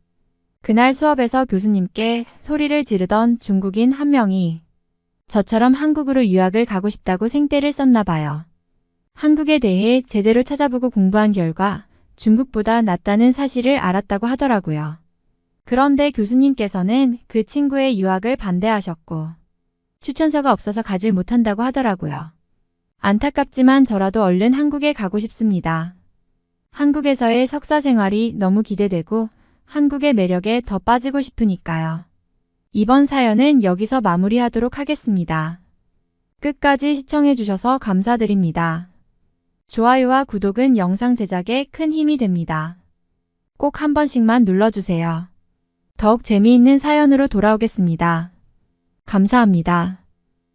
그날 수업에서 교수님께 소리를 지르던 중국인 한 명이 저처럼 한국으로 유학을 가고 싶다고 생떼를 썼나 봐요. 한국에 대해 제대로 찾아보고 공부한 결과 중국보다 낫다는 사실을 알았다고 하더라고요. 그런데 교수님께서는 그 친구의 유학을 반대하셨고 추천서가 없어서 가질 못한다고 하더라고요. 안타깝지만 저라도 얼른 한국에 가고 싶습니다. 한국에서의 석사 생활이 너무 기대되고 한국의 매력에 더 빠지고 싶으니까요. 이번 사연은 여기서 마무리하도록 하겠습니다. 끝까지 시청해주셔서 감사드립니다. 좋아요와 구독은 영상 제작에 큰 힘이 됩니다. 꼭 한 번씩만 눌러주세요. 더욱 재미있는 사연으로 돌아오겠습니다. 감사합니다.